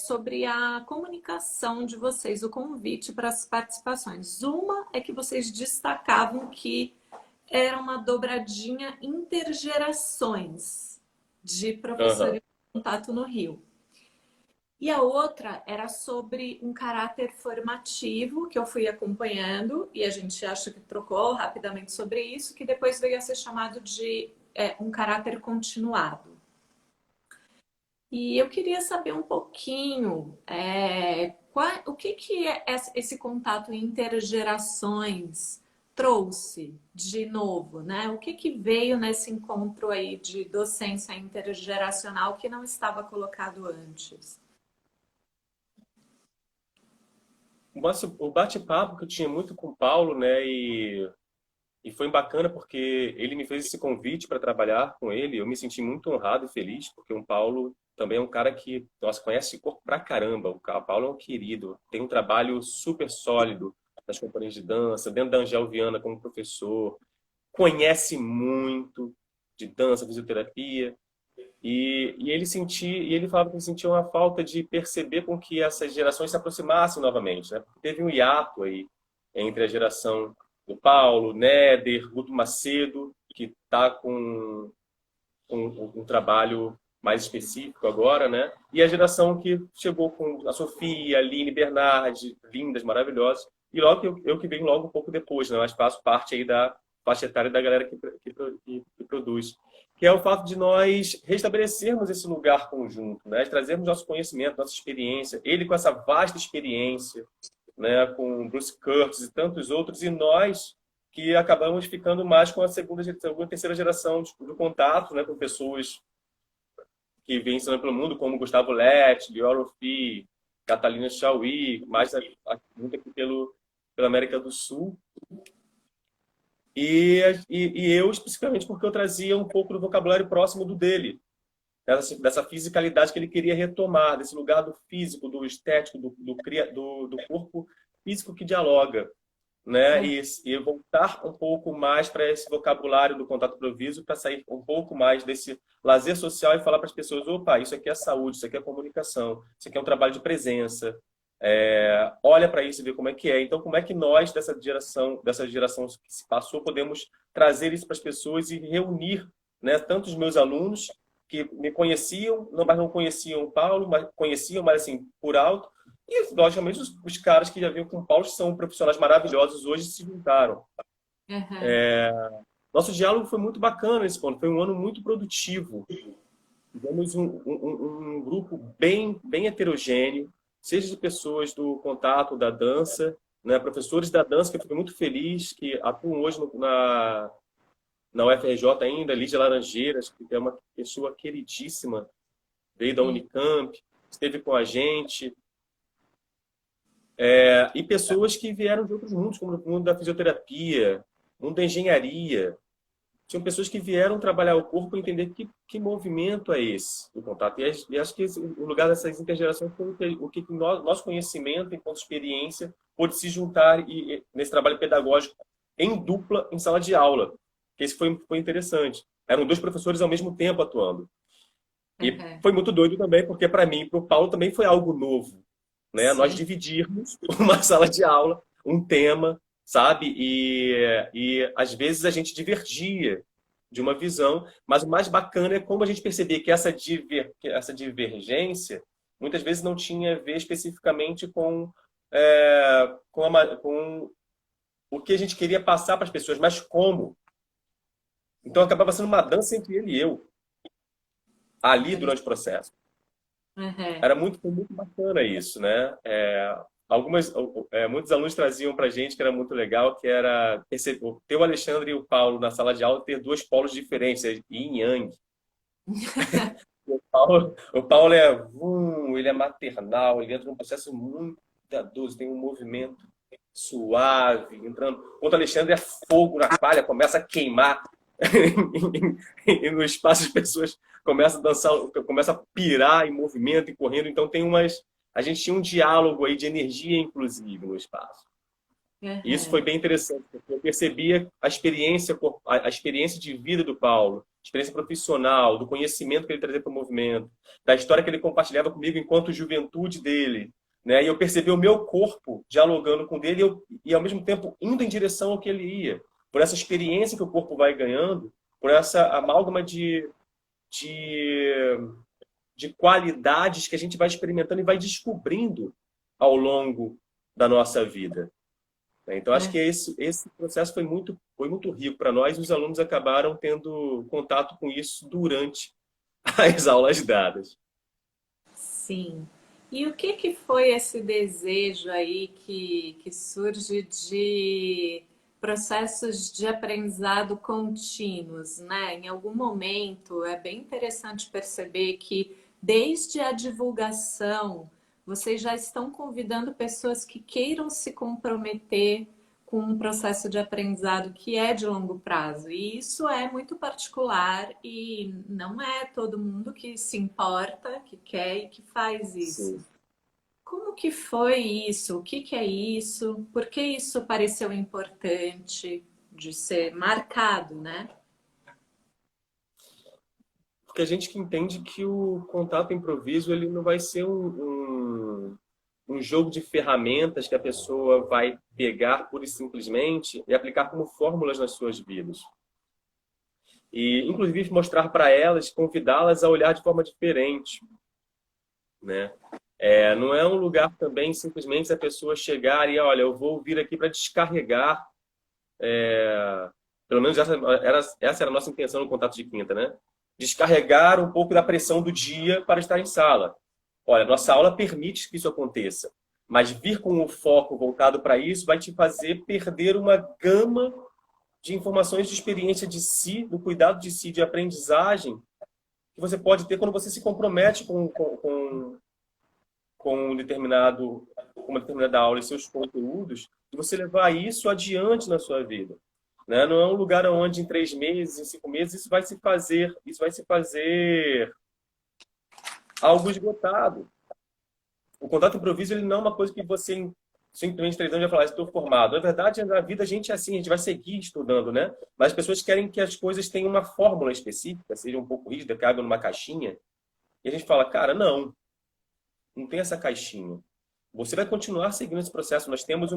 Speaker 1: sobre a comunicação de vocês, o convite para as participações. Uma é que vocês destacavam que era uma dobradinha intergerações de
Speaker 2: Aham.
Speaker 1: professores de contato no Rio. E a outra era sobre um caráter formativo que eu fui acompanhando, e a gente acha que trocou rapidamente sobre isso, que depois veio a ser chamado de um caráter continuado. E eu queria saber um pouquinho o que esse contato intergerações trouxe de novo, né? O que veio nesse encontro aí de docência intergeracional que não estava colocado antes?
Speaker 2: O bate-papo que eu tinha muito com o Paulo, né? E foi bacana porque ele me fez esse convite para trabalhar com ele. Eu me senti muito honrado e feliz, porque o Paulo também é um cara que, nossa, conhece corpo pra caramba. Paulo é um querido, tem um trabalho super sólido nas companhias de dança, dentro da Angel Viana como professor, conhece muito de dança, fisioterapia. E ele falava que ele sentia uma falta de perceber com que essas gerações se aproximassem novamente, né? Porque teve um hiato aí entre a geração do Paulo, Néder, Guto Macedo, que está com um trabalho mais específico agora, né? E a geração que chegou com a Sofia, a Aline, Bernardi, lindas, maravilhosas. E logo eu que venho logo um pouco depois, né? Mas faço parte aí da faixa etária da galera que produz. Que é o fato de nós restabelecermos esse lugar conjunto, né? Trazermos nosso conhecimento, nossa experiência. Ele com essa vasta experiência, né? Com Bruce Curtis e tantos outros, e nós que acabamos ficando mais com a segunda, terceira geração do contato, né? Com pessoas que vêm ensinando pelo mundo, como Gustavo Lett, Lior Fi, Catalina Chauí, muito aqui pela América do Sul. E eu, especificamente, porque eu trazia um pouco do vocabulário próximo do dele, dessa fisicalidade que ele queria retomar, desse lugar do físico, do estético, do corpo físico que dialoga, né? E voltar um pouco mais para esse vocabulário do contato proviso, para sair um pouco mais desse lazer social e falar para as pessoas: opa, isso aqui é saúde, isso aqui é comunicação, isso aqui é um trabalho de presença. Olha para isso e vê como é que é. Então, como é que nós, dessa geração que se passou, podemos trazer isso para as pessoas e reunir, né, tanto os meus alunos que me conheciam, mas não conheciam o Paulo, mas conheciam, mas assim, por alto, e, logicamente, os caras que já vinham com o Paulo, que são profissionais maravilhosos, hoje se juntaram.
Speaker 1: Uhum.
Speaker 2: Nosso diálogo foi muito bacana nesse ponto, foi um ano muito produtivo. Tivemos um grupo bem heterogêneo, seja de pessoas do contato da dança, né, professores da dança, que eu fico muito feliz, que atuam hoje na UFRJ ainda, Lídia Laranjeiras, que é uma pessoa queridíssima, veio da
Speaker 1: Sim.
Speaker 2: Unicamp, esteve com a gente, e pessoas que vieram de outros mundos, como o mundo da fisioterapia, mundo da engenharia. Tinham pessoas que vieram trabalhar o corpo e entender que movimento é esse do contato. E acho que o lugar dessas intergerações foi o que nosso conhecimento, enquanto experiência, pôde se juntar nesse trabalho pedagógico em dupla, em sala de aula. Que esse foi interessante. Eram dois professores ao mesmo tempo atuando. E
Speaker 1: Uhum.
Speaker 2: foi muito doido também, porque para mim e para o Paulo também foi algo novo, né? Nós
Speaker 1: Sim.
Speaker 2: dividirmos uma sala de aula, um tema, sabe? E às vezes a gente divergia de uma visão, mas o mais bacana é como a gente percebia que que essa divergência muitas vezes não tinha a ver especificamente com o que a gente queria passar para as pessoas, mas como. Então acabava sendo uma dança entre ele e eu, ali durante o processo.
Speaker 1: Uhum.
Speaker 2: Foi muito bacana isso, né? Muitos alunos traziam para a gente que era muito legal, que era ter o Alexandre e o Paulo na sala de aula, ter dois polos diferentes, yin e yang. O Paulo ele é maternal, ele entra num processo muito cuidadoso, tem um movimento suave, entrando. Enquanto o Alexandre é fogo na palha, começa a queimar e no espaço as pessoas começam a dançar, começam a pirar em movimento e correndo. Então a gente tinha um diálogo aí de energia, inclusive, no espaço. E isso foi
Speaker 1: Uhum.
Speaker 2: bem interessante, porque eu percebia a experiência de vida do Paulo, a experiência profissional, do conhecimento que ele trazia para o movimento, da história que ele compartilhava comigo enquanto juventude dele. Né? E eu percebi o meu corpo dialogando com ele e, ao mesmo tempo, indo em direção ao que ele ia. Por essa experiência que o corpo vai ganhando, por essa amálgama de, de qualidades que a gente vai experimentando e vai descobrindo ao longo da nossa vida. Então, acho que esse processo foi muito rico para nós e os alunos acabaram tendo contato com isso durante as aulas dadas.
Speaker 1: Sim. E o que que foi esse desejo aí que surge de processos de aprendizado contínuos, né? Em algum momento é bem interessante perceber que desde a divulgação vocês já estão convidando pessoas que queiram se comprometer com um processo de aprendizado que é de longo prazo. E isso é muito particular e não é todo mundo que se importa, que quer e que faz isso.
Speaker 2: Sim.
Speaker 1: Como que foi isso? O que que é isso? Por que isso pareceu importante de ser marcado, né?
Speaker 2: Porque a gente que entende que o contato improviso ele não vai ser um jogo de ferramentas que a pessoa vai pegar pura e simplesmente e aplicar como fórmulas nas suas vidas. E, inclusive, mostrar para elas, convidá-las a olhar de forma diferente, né? Não é um lugar também simplesmente a pessoa chegar e, olha, eu vou vir aqui para descarregar. Pelo menos essa era a nossa intenção no contato de quinta, né? Descarregar um pouco da pressão do dia para estar em sala. Olha, nossa aula permite que isso aconteça, mas vir com o foco voltado para isso vai te fazer perder uma gama de informações, de experiência de si, do cuidado de si, de aprendizagem que você pode ter quando você se compromete com uma determinada aula e seus conteúdos, e você levar isso adiante na sua vida. Né? Não é um lugar onde em 3 meses, em 5 meses, isso vai se fazer algo esgotado. O contato improviso ele não é uma coisa que você simplesmente 3 anos vai falar, estou formado. Na verdade, na vida a gente é assim, a gente vai seguir estudando, né? Mas as pessoas querem que as coisas tenham uma fórmula específica, seja um pouco rígida, que numa caixinha. E a gente fala, cara, não tem essa caixinha. Você vai continuar seguindo esse processo. Nós temos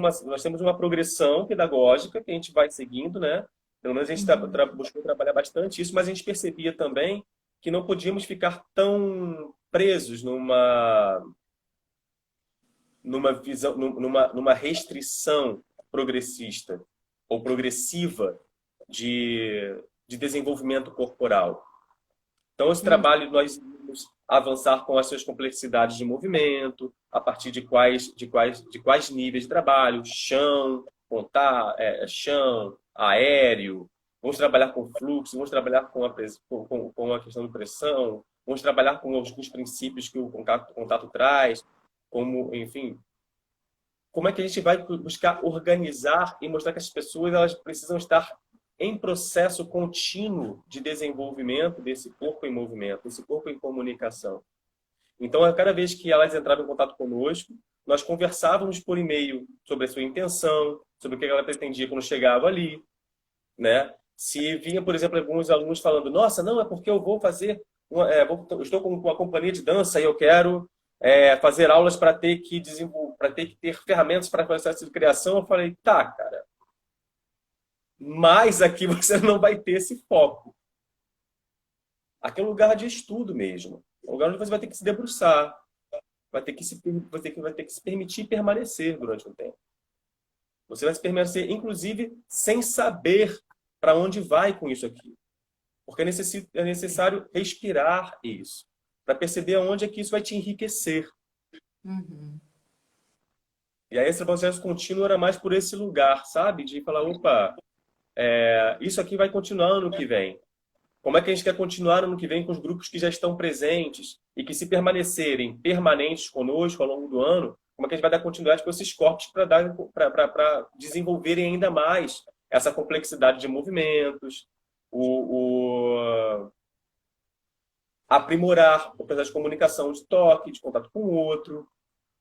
Speaker 2: uma progressão pedagógica que a gente vai seguindo, né? Pelo menos a gente buscou trabalhar bastante isso, mas a gente percebia também que não podíamos ficar tão presos numa visão, numa restrição progressista ou progressiva de desenvolvimento corporal. Então, esse trabalho nós vamos avançar com as suas complexidades de movimento, a partir de quais níveis de trabalho, chão, chão, aéreo, vamos trabalhar com fluxo, vamos trabalhar com a questão de pressão, vamos trabalhar com alguns princípios que o contato traz, como, enfim, como é que a gente vai buscar organizar e mostrar que as pessoas elas precisam estar em processo contínuo de desenvolvimento desse corpo em movimento, desse corpo em comunicação. Então, a cada vez que elas entravam em contato conosco, nós conversávamos por e-mail sobre a sua intenção, sobre o que ela pretendia quando chegava ali, né? Se vinha, por exemplo, alguns alunos falando, nossa, não, é porque eu vou fazer, estou com uma companhia de dança e eu quero fazer aulas para ter que ter ferramentas para processo de criação. Eu falei, tá, cara, mas aqui você não vai ter esse foco. Aqui é um lugar de estudo mesmo. É um lugar onde você vai ter que se debruçar. Vai ter que se permitir permanecer durante um tempo. Você vai se permanecer, inclusive, sem saber para onde vai com isso aqui. Porque é necessário respirar isso. Para perceber aonde é que isso vai te enriquecer.
Speaker 1: Uhum.
Speaker 2: E aí esse processo contínuo era mais por esse lugar, sabe? De falar, opa, isso aqui vai continuar ano que vem. Como é que a gente quer continuar ano que vem com os grupos que já estão presentes e que, se permanecerem permanentes conosco ao longo do ano, como é que a gente vai dar continuidade com esses corpos para desenvolverem ainda mais essa complexidade de movimentos, aprimorar o processo de comunicação, de toque, de contato com o outro,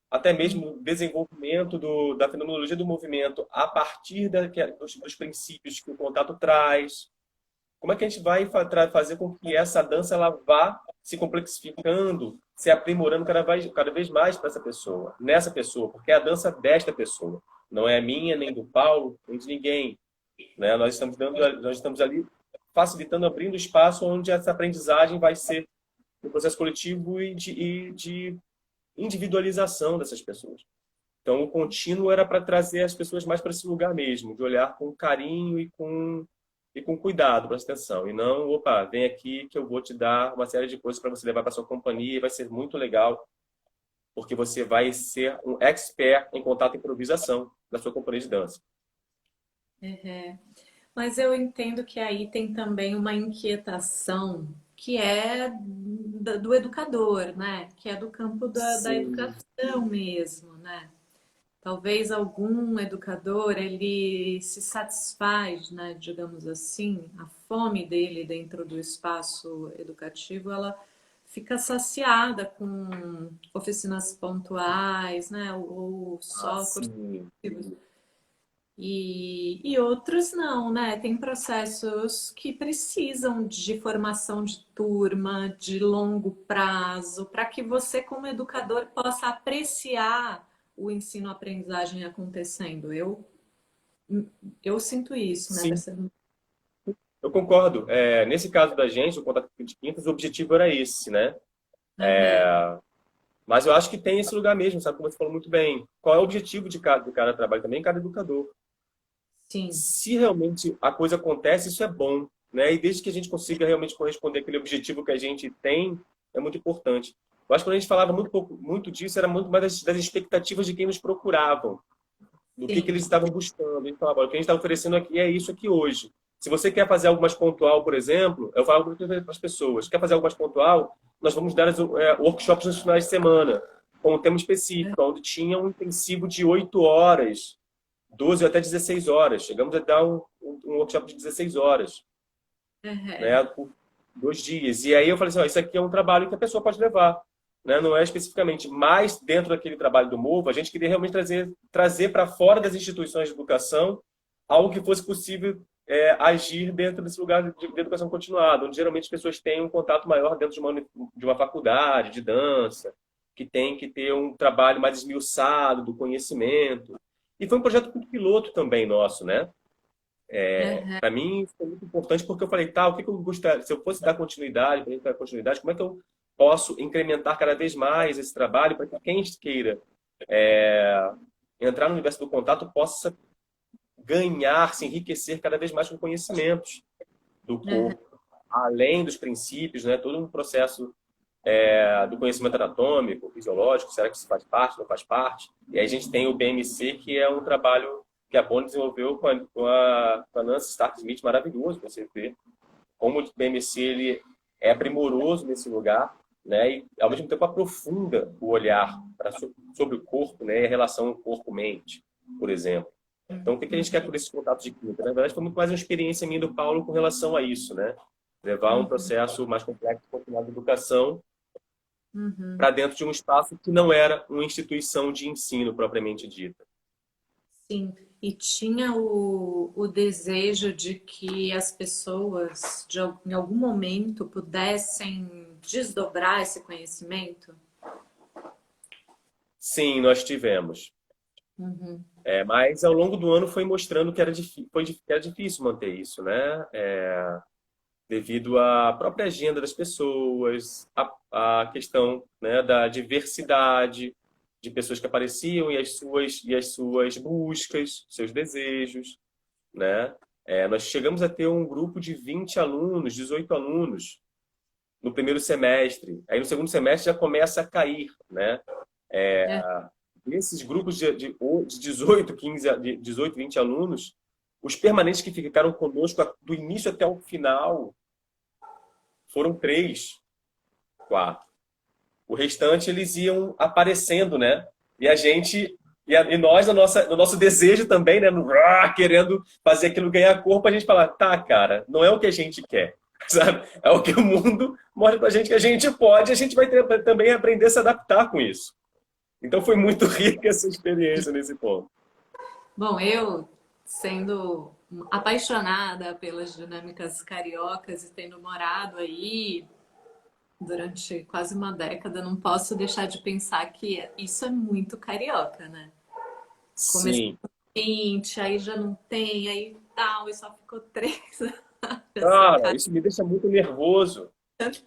Speaker 2: até mesmo o desenvolvimento da fenomenologia do movimento a partir dos princípios que o contato traz. Como é que a gente vai fazer com que essa dança ela vá se complexificando, se aprimorando cada vez mais para essa pessoa, nessa pessoa, porque é a dança desta pessoa, não é a minha, nem do Paulo, nem de ninguém. Né? Nós estamos ali facilitando, abrindo espaço onde essa aprendizagem vai ser um processo coletivo e de individualização dessas pessoas. Então, o contínuo era para trazer as pessoas mais para esse lugar mesmo, de olhar com carinho e com cuidado, presta atenção. E não, opa, vem aqui que eu vou te dar uma série de coisas para você levar para sua companhia e vai ser muito legal, porque você vai ser um expert em contato e improvisação da sua companhia de dança.
Speaker 1: Uhum. Mas eu entendo que aí tem também uma inquietação que é do educador, né? Que é do campo da
Speaker 2: Sim.
Speaker 1: educação mesmo, né? Talvez algum educador ele se satisfaz, né, digamos assim, a fome dele dentro do espaço educativo, ela fica saciada com oficinas pontuais, né, ou
Speaker 2: Ah,
Speaker 1: só
Speaker 2: sim.
Speaker 1: cursivos. E outros não, né? Tem processos que precisam de formação de turma, de longo prazo, para que você, como educador, possa apreciar o ensino-aprendizagem acontecendo. Eu sinto isso, né?
Speaker 2: Sim,
Speaker 1: Percebo.
Speaker 2: eu concordo. Nesse caso da gente, o Contato de Quintas, o objetivo era esse, né?
Speaker 1: Aham,
Speaker 2: Mas eu acho que tem esse lugar mesmo, sabe? Como você falou muito bem. Qual é o objetivo de cada trabalho também, cada educador?
Speaker 1: sim.
Speaker 2: Se realmente a coisa acontece, isso é bom, né? E desde que a gente consiga realmente corresponder àquele objetivo que a gente tem, é muito importante. Eu acho que quando a gente falava muito disso, era muito mais das expectativas de quem nos procuravam, do que eles
Speaker 1: Sim.
Speaker 2: estavam buscando. A gente falava, olha, o que a gente está oferecendo aqui é isso aqui hoje. Se você quer fazer algo mais pontual, por exemplo, eu falo para as pessoas, quer fazer algo mais pontual, nós vamos dar workshops nos finais de semana, com um tema específico, onde tinha um intensivo de 8 horas, 12 ou até 16 horas. Chegamos a dar um workshop de 16 horas,
Speaker 1: Aham.
Speaker 2: né, por 2 dias. E aí eu falei assim, ó, isso aqui é um trabalho que a pessoa pode levar. Né? Não é especificamente, mas dentro daquele trabalho do MOVA, a gente queria realmente trazer para fora das instituições de educação algo que fosse possível agir dentro desse lugar de educação continuada, onde geralmente as pessoas têm um contato maior dentro de uma faculdade de dança, que tem que ter um trabalho mais esmiuçado do conhecimento. E foi um projeto muito piloto também nosso, né?
Speaker 1: Aham.
Speaker 2: Para mim, isso foi muito importante porque eu falei, tá, o que que eu gostaria, se eu fosse dar continuidade, para dar continuidade, como é que eu posso incrementar cada vez mais esse trabalho para que quem queira entrar no universo do contato possa ganhar, se enriquecer cada vez mais com conhecimentos do
Speaker 1: Aham.
Speaker 2: corpo, além dos princípios, né? Todo um processo do conhecimento anatômico, fisiológico, será que isso faz parte, não faz parte? E aí a gente tem o BMC, que é um trabalho que a Bonnie desenvolveu com a Nancy Stark Smith, maravilhoso, você vê como o BMC ele é primoroso nesse lugar, né? E ao mesmo tempo aprofunda o olhar sobre o corpo, né? E a relação corpo-mente, por exemplo. Então, o que a gente quer por esse contato de clínica? Na verdade, foi muito mais uma experiência minha do Paulo com relação a isso, né? Levar um
Speaker 1: Uhum.
Speaker 2: processo mais complexo continuado de educação
Speaker 1: Uhum.
Speaker 2: para dentro de um espaço que não era uma instituição de ensino propriamente dita.
Speaker 1: Sim, e tinha o desejo de que as pessoas, em algum momento, pudessem desdobrar esse conhecimento.
Speaker 2: Sim, nós tivemos.
Speaker 1: Uhum.
Speaker 2: Mas ao longo do ano foi mostrando que era difícil manter isso, né? Devido à própria agenda das pessoas, a questão, né, da diversidade de pessoas que apareciam e as suas buscas, seus desejos, né? Nós chegamos a ter um grupo de 20 alunos, 18 alunos no primeiro semestre. Aí no segundo semestre já começa a cair, né?
Speaker 1: É.
Speaker 2: Esses grupos de 18, 15, de 18, 20 alunos, os permanentes que ficaram conosco do início até o final foram 3, 4. O restante eles iam aparecendo, né? E a gente e nós no nosso desejo também, né, querendo fazer aquilo ganhar corpo, a gente fala, tá, cara, não é o que a gente quer, sabe? É o que o mundo mostra pra gente que a gente pode, a gente vai ter, também aprender a se adaptar com isso. Então foi muito rica essa experiência nesse ponto.
Speaker 1: Bom, eu, sendo apaixonada pelas dinâmicas cariocas e tendo morado aí durante quase uma década, não posso deixar de pensar que isso é muito carioca, né? Começou
Speaker 2: Sim.
Speaker 1: quente, aí já não tem, aí tal, e só ficou três. Eu sou
Speaker 2: Cara, isso me deixa muito nervoso.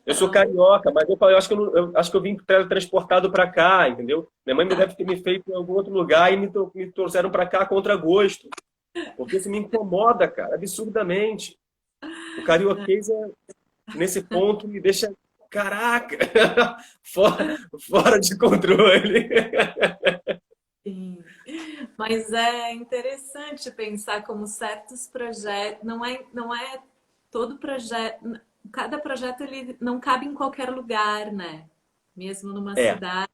Speaker 2: Eu sou
Speaker 1: carioca.
Speaker 2: carioca, mas eu acho que eu acho que eu vim transportado para cá, entendeu? Minha mãe me deve ter me feito em algum outro lugar e me trouxeram para cá contra gosto. Porque isso me incomoda, cara, absurdamente. O carioquês, nesse ponto, me deixa, caraca, fora de controle.
Speaker 1: Sim. Mas é interessante pensar como certos projetos, não é todo projeto, cada projeto ele não cabe em qualquer lugar, né? Mesmo numa
Speaker 2: É,
Speaker 1: cidade,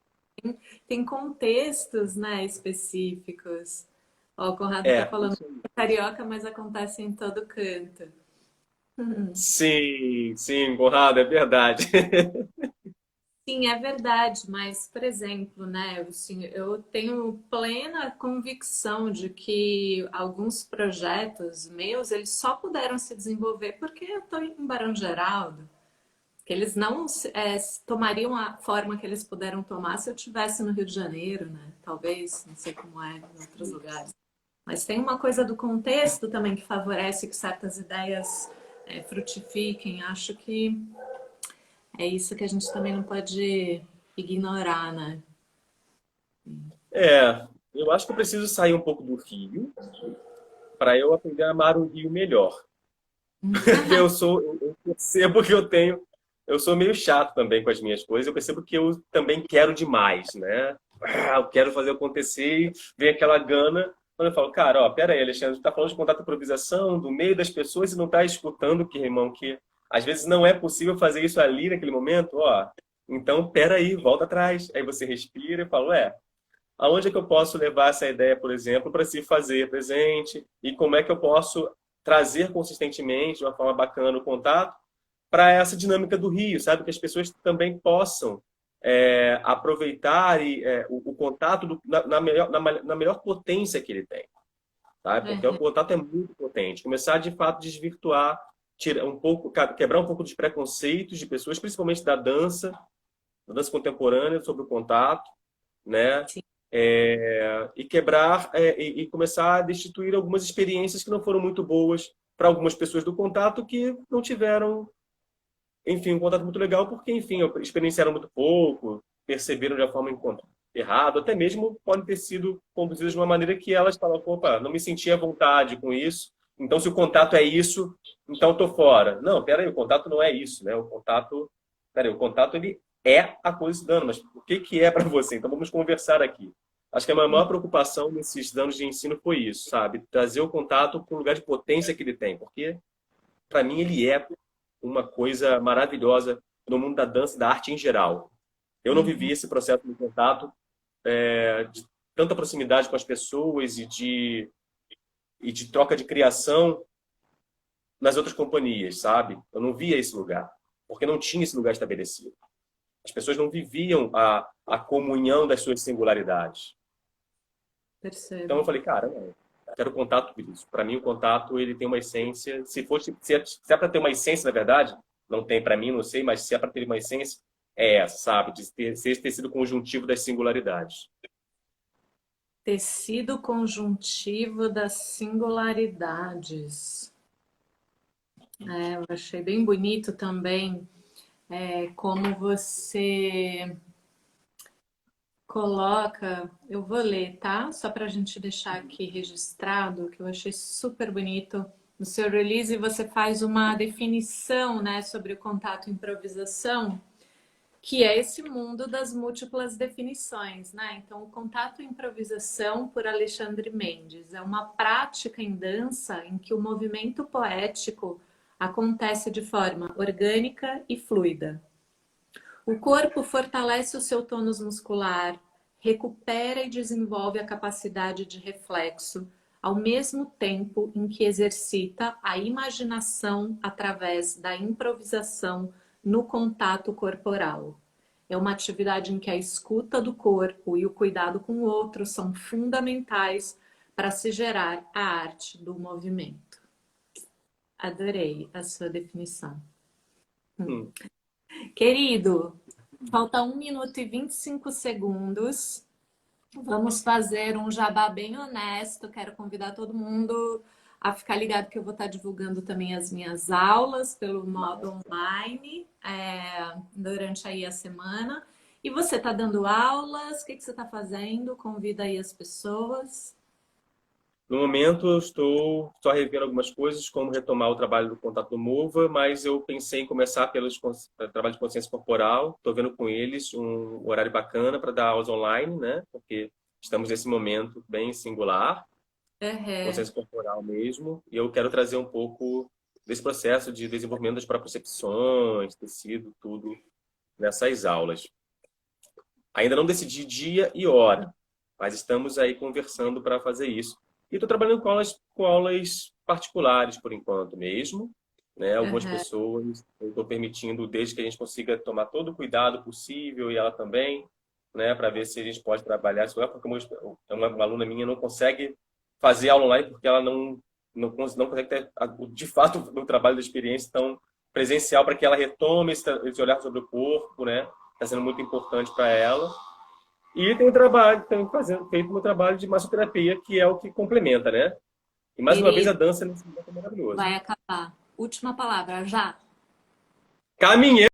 Speaker 1: tem contextos, né, específicos. Ó, o Conrado está
Speaker 2: é.
Speaker 1: falando que é carioca, mas acontece em todo canto.
Speaker 2: Sim, sim, Conrado, é verdade.
Speaker 1: Sim, é verdade, mas, por exemplo, né, assim, eu tenho plena convicção de que alguns projetos meus, eles só puderam se desenvolver porque eu estou em Barão Geraldo, que eles não tomariam a forma que eles puderam tomar se eu estivesse no Rio de Janeiro, né? Talvez, não sei como é em outros lugares. Mas tem uma coisa do contexto também que favorece que certas ideias frutifiquem. Acho que é isso que a gente também não pode ignorar, né?
Speaker 2: É, eu acho que eu preciso sair um pouco do Rio para eu aprender a amar o Rio melhor. Eu percebo que eu sou meio chato também com as minhas coisas. Eu percebo que eu também quero demais, né? Eu quero fazer acontecer e vem aquela gana. Quando eu falo, cara, ó, pera aí, Alexandre, tu tá falando de contato e improvisação, do meio das pessoas e não tá escutando que, irmão, que às vezes não é possível fazer isso ali naquele momento, ó. Então, pera aí, volta atrás. Aí você respira e fala, aonde é que eu posso levar essa ideia, por exemplo, para se fazer presente e como é que eu posso trazer consistentemente, de uma forma bacana, o contato para essa dinâmica do Rio, sabe? Que as pessoas também possam aproveitar o contato na melhor potência que ele tem, sabe? Porque o
Speaker 1: Uhum.
Speaker 2: contato é muito potente. Começar, de fato, a desvirtuar, tirar um pouco, quebrar um pouco dos preconceitos de pessoas, principalmente da dança contemporânea, sobre o contato, né?
Speaker 1: Sim.
Speaker 2: E quebrar e começar a destituir algumas experiências que não foram muito boas para algumas pessoas do contato que não tiveram, enfim, um contato muito legal porque, enfim, experienciaram muito pouco, perceberam de uma forma errada, até mesmo podem ter sido conduzidas de uma maneira que elas falam, opa, não me senti à vontade com isso, então se o contato é isso, então estou fora. Não, peraí, o contato não é isso, né? Peraí, o contato ele é a coisa se dando, mas o que que é para você? Então vamos conversar aqui. Acho que a minha maior preocupação nesses anos de ensino foi isso, sabe? Trazer o contato para o lugar de potência que ele tem, porque para mim ele é uma coisa maravilhosa no mundo da dança e da arte em geral. Eu não vivi
Speaker 1: Uhum.
Speaker 2: esse processo de contato de tanta proximidade com as pessoas e de troca de criação nas outras companhias, sabe? Eu não via esse lugar, porque não tinha esse lugar estabelecido. As pessoas não viviam a comunhão das suas singularidades. Então eu
Speaker 1: Percebo.
Speaker 2: falei, cara, não, eu quero contato com isso. Para mim, o contato ele tem uma essência. Se é para ter uma essência, na verdade, não tem para mim, não sei, mas se é para ter uma essência, é essa, sabe? De ser esse tecido conjuntivo das singularidades.
Speaker 1: Tecido conjuntivo das singularidades. Eu achei bem bonito também como você coloca. Eu vou ler, tá? Só para a gente deixar aqui registrado, que eu achei super bonito. No seu release, você faz uma definição, né, sobre o contato e improvisação, que é esse mundo das múltiplas definições, né? Então, o contato e improvisação, por Alexandre Mendes, é uma prática em dança em que o movimento poético acontece de forma orgânica e fluida. O corpo fortalece o seu tônus muscular, recupera e desenvolve a capacidade de reflexo, ao mesmo tempo em que exercita a imaginação através da improvisação no contato corporal. É uma atividade em que a escuta do corpo e o cuidado com o outro são fundamentais para se gerar a arte do movimento. Adorei a sua definição.
Speaker 2: Hum.
Speaker 1: Querido, falta 1 minuto e 25 segundos. Vamos fazer um jabá bem honesto. Quero convidar todo mundo a ficar ligado que eu vou estar divulgando também as minhas aulas pelo modo online durante aí a semana. E você está dando aulas? O que você está fazendo? Convida aí as pessoas.
Speaker 2: No momento, eu estou só revendo algumas coisas, como retomar o trabalho do contato do Mova, mas eu pensei em começar pelos trabalho de consciência corporal. Estou vendo com eles um horário bacana para dar aulas online, né? Porque estamos nesse momento bem singular,
Speaker 1: Uhum.
Speaker 2: consciência corporal mesmo, e eu quero trazer um pouco desse processo de desenvolvimento das propriocepções, tecido, tudo nessas aulas. Ainda não decidi dia e hora, mas estamos aí conversando para fazer isso. E estou trabalhando com aulas particulares por enquanto mesmo. né? Algumas
Speaker 1: Aham.
Speaker 2: pessoas eu estou permitindo, desde que a gente consiga tomar todo o cuidado possível e ela também, né? Para ver se a gente pode trabalhar. Isso não é porque uma aluna minha não consegue fazer aula online porque ela não consegue ter, de fato, o trabalho da experiência tão presencial para que ela retome esse olhar sobre o corpo, né? Está sendo muito importante para ela. E tem o trabalho, tenho feito o meu trabalho de massoterapia, que é o que complementa, né? E mais uma vez a
Speaker 1: Querido,
Speaker 2: dança nesse momento é maravilhoso.
Speaker 1: vai acabar. Última palavra, já.
Speaker 2: Caminhei